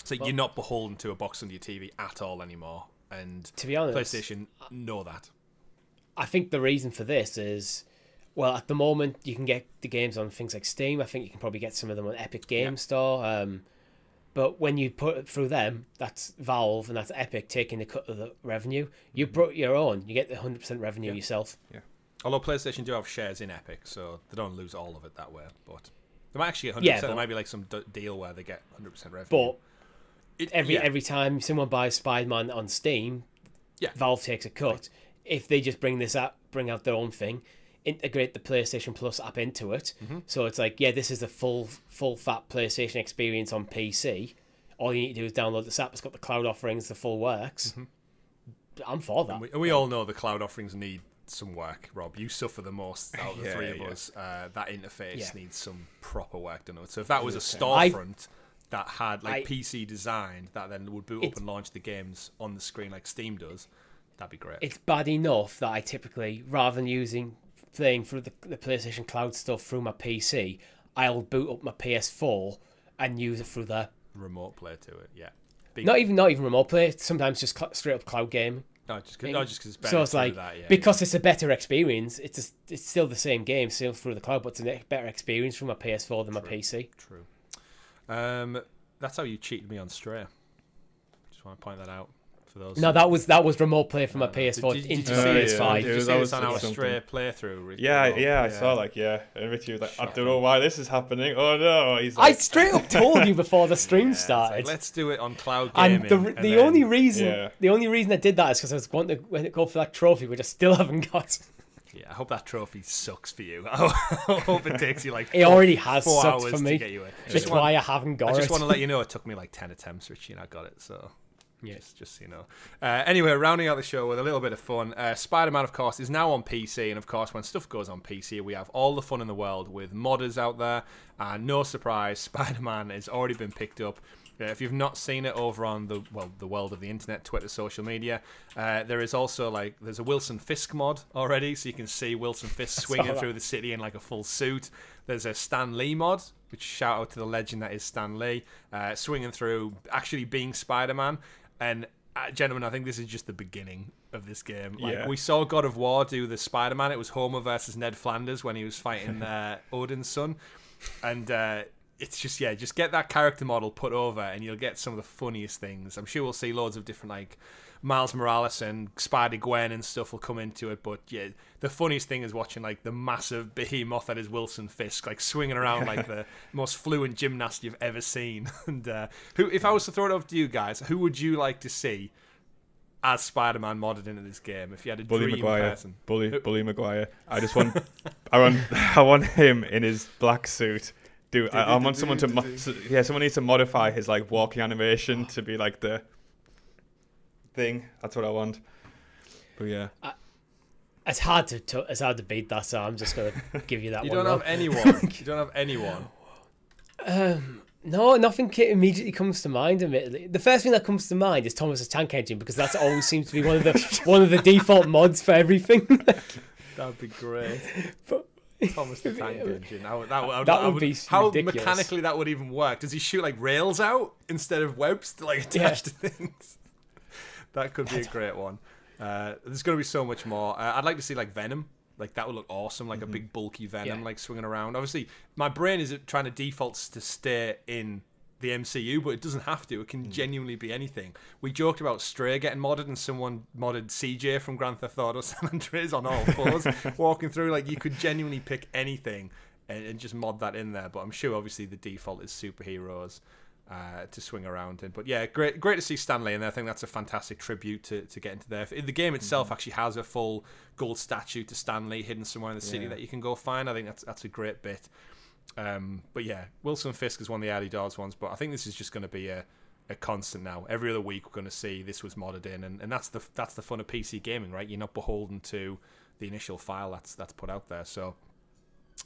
So you're not beholden to a box under your TV at all anymore. And to be honest, PlayStation know that. I think the reason for this is, well, at the moment you can get the games on things like Steam. I think you can probably get some of them on Epic Games Store. But when you put it through them, that's Valve and that's Epic taking the cut of the revenue. You brought your own. You get the 100% revenue yourself. Yeah. Although PlayStation do have shares in Epic, so they don't lose all of it that way. But they might actually get 100%. There might be like some deal where they get 100% revenue. But every time someone buys Spider-Man on Steam, Valve takes a cut. Right. If they just bring out their own thing, integrate the PlayStation Plus app into it, so it's like, this is the full fat PlayStation experience on PC. All you need to do is download this app. It's got the cloud offerings, the full works. I'm for that. And we all know the cloud offerings need some work, Rob. You suffer the most out of the three of us. That interface needs some proper work done. So if that was a storefront that had PC design that then would boot up and launch the games on the screen like Steam does, that'd be great. It's bad enough that I typically, rather than playing through the PlayStation Cloud stuff through my PC, I'll boot up my PS4 and use it through the remote play to it. Not even remote play. Sometimes just straight up cloud game. No, just because it's better. So it's like because it's a better experience. It's still the same game, still through the cloud, but it's a better experience from my PS4 than my PC. True. That's how you cheated me on Stray. Just want to point that out for those. No, that was remote play from my PS4 into PS5. Did you see this on our Stray playthrough? I saw and Richie was like, I don't know why this is happening. Oh no! I straight up told you before the stream started. Like, let's do it on cloud gaming. And the only reason I did that is because I was wanting to go for that trophy, which I still haven't got. Yeah, I hope that trophy sucks for you. I hope it takes you it already has 4 sucked hours for me. to get you in. That's why I haven't got it. I just want to let you know it took me like 10 attempts, Richie, and I got it. So just so you know. Anyway, rounding out the show with a little bit of fun. Spider-Man, of course, is now on PC, and of course, when stuff goes on PC, we have all the fun in the world with modders out there. And no surprise, Spider-Man has already been picked up. If you've not seen it over on the world of the internet, Twitter, social media, there is also there's a Wilson Fisk mod already, so you can see Wilson Fisk swinging through the city in like a full suit. There's a Stan Lee mod, which shout out to the legend that is Stan Lee, swinging through, actually being Spider-Man. And gentlemen, I think this is just the beginning of this game. We saw God of War do the Spider-Man. It was Homer versus Ned Flanders when he was fighting Odin's son, and it's just get that character model put over and you'll get some of the funniest things. I'm sure we'll see loads of different Miles Morales and Spider-Gwen and stuff will come into it, but the funniest thing is watching the massive behemoth that is Wilson Fisk swinging around like the most fluent gymnast you've ever seen. And if I was to throw it over to you guys, who would you like to see as Spider-Man modded into this game if you had a dream person? Bully Maguire. I want him in his black suit. I want someone someone needs to modify his walking animation to be the thing. That's what I want. But it's hard to beat that, so I'm just gonna give you that. You don't have anyone. You don't have anyone. No, nothing immediately comes to mind. Admittedly, the first thing that comes to mind is Thomas's Tank Engine, because that's always seems to be one of the default mods for everything. That'd be great. But Thomas the Tank Engine. That would be how ridiculous. Mechanically that would even work. Does he shoot rails out instead of webs to attach to things? That could be a great one. There's going to be so much more. I'd like to see Venom. That would look awesome. A big bulky Venom swinging around. Obviously, my brain is trying to default to stay in the MCU, but it doesn't have to. It can genuinely be anything. We joked about Stray getting modded, and someone modded CJ from Grand Theft Auto San Andreas on all fours, walking through. Like, you could genuinely pick anything and just mod that in there. But I'm sure, obviously, the default is superheroes to swing around in. But yeah, great to see Stan Lee in there. I think that's a fantastic tribute to get into there. The game itself actually has a full gold statue to Stan Lee hidden somewhere in the city that you can go find. I think that's a great bit. But yeah, Wilson Fisk is one of the early doors ones, but I think this is just going to be a constant now. Every other week we're going to see this was modded in, and that's the fun of PC gaming, right? You're not beholden to the initial file that's put out there. So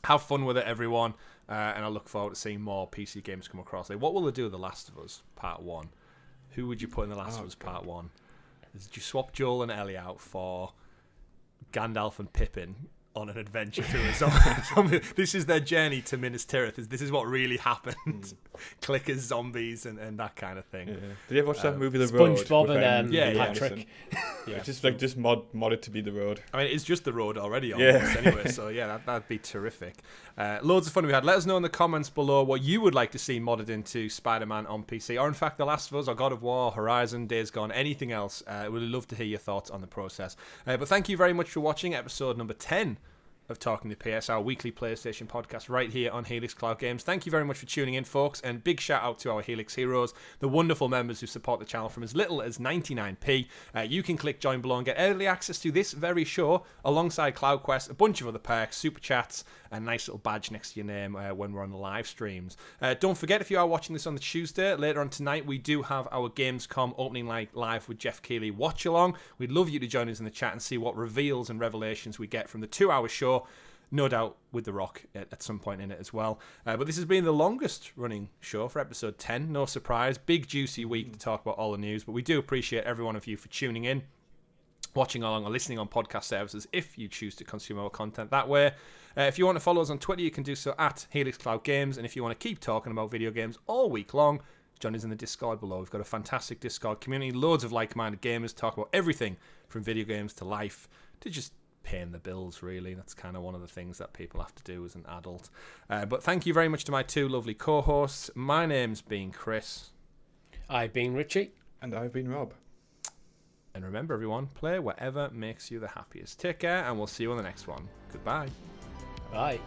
have fun with it, everyone, and I look forward to seeing more PC games come across. Like, what will they do with The Last of Us Part 1? Who would you put in The Last of Us Part 1? Did you swap Joel and Ellie out for Gandalf and Pippin on an adventure through a zombie? This is their journey to Minas Tirith. This is what really happened. Clickers, zombies, and that kind of thing. Yeah. Did you ever watch that movie The Road? SpongeBob and Patrick. Yeah, just modded to be The Road. I mean, it's just The Road already almost anyway, so yeah, that'd be terrific. Loads of fun we had. Let us know in the comments below what you would like to see modded into Spider-Man on PC, or in fact The Last of Us, or God of War, Horizon, Days Gone, anything else. We'd love to hear your thoughts on the process. But thank you very much for watching episode number 10 of Talking to PS, our weekly PlayStation podcast right here on Helix Cloud Games. Thank you very much for tuning in, folks, and big shout out to our Helix Heroes, the wonderful members who support the channel from as little as 99p. You can click join below and get early access to this very show alongside CloudQuest, a bunch of other perks, super chats, a nice little badge next to your name when we're on the live streams. Don't forget, if you are watching this on the Tuesday, later on tonight, we do have our Gamescom opening night live with Jeff Keighley watch along. We'd love you to join us in the chat and see what reveals and revelations we get from the 2-hour show. No doubt with The Rock at some point in it as well. But this has been the longest running show for episode 10. No surprise. Big juicy week to talk about all the news. But we do appreciate every one of you for tuning in, watching along, or listening on podcast services if you choose to consume our content that way. If you want to follow us on Twitter, you can do so at Helix Cloud Games. And if you want to keep talking about video games all week long, join us in the Discord below. We've got a fantastic Discord community, loads of like-minded gamers, talk about everything from video games to life to just paying the bills, really. That's kind of one of the things that people have to do as an adult. But thank you very much to my two lovely co-hosts. My name's been Chris. I've been Richie. And I've been Rob. And remember, everyone, play whatever makes you the happiest. Take care, and we'll see you on the next one. Goodbye. Bye.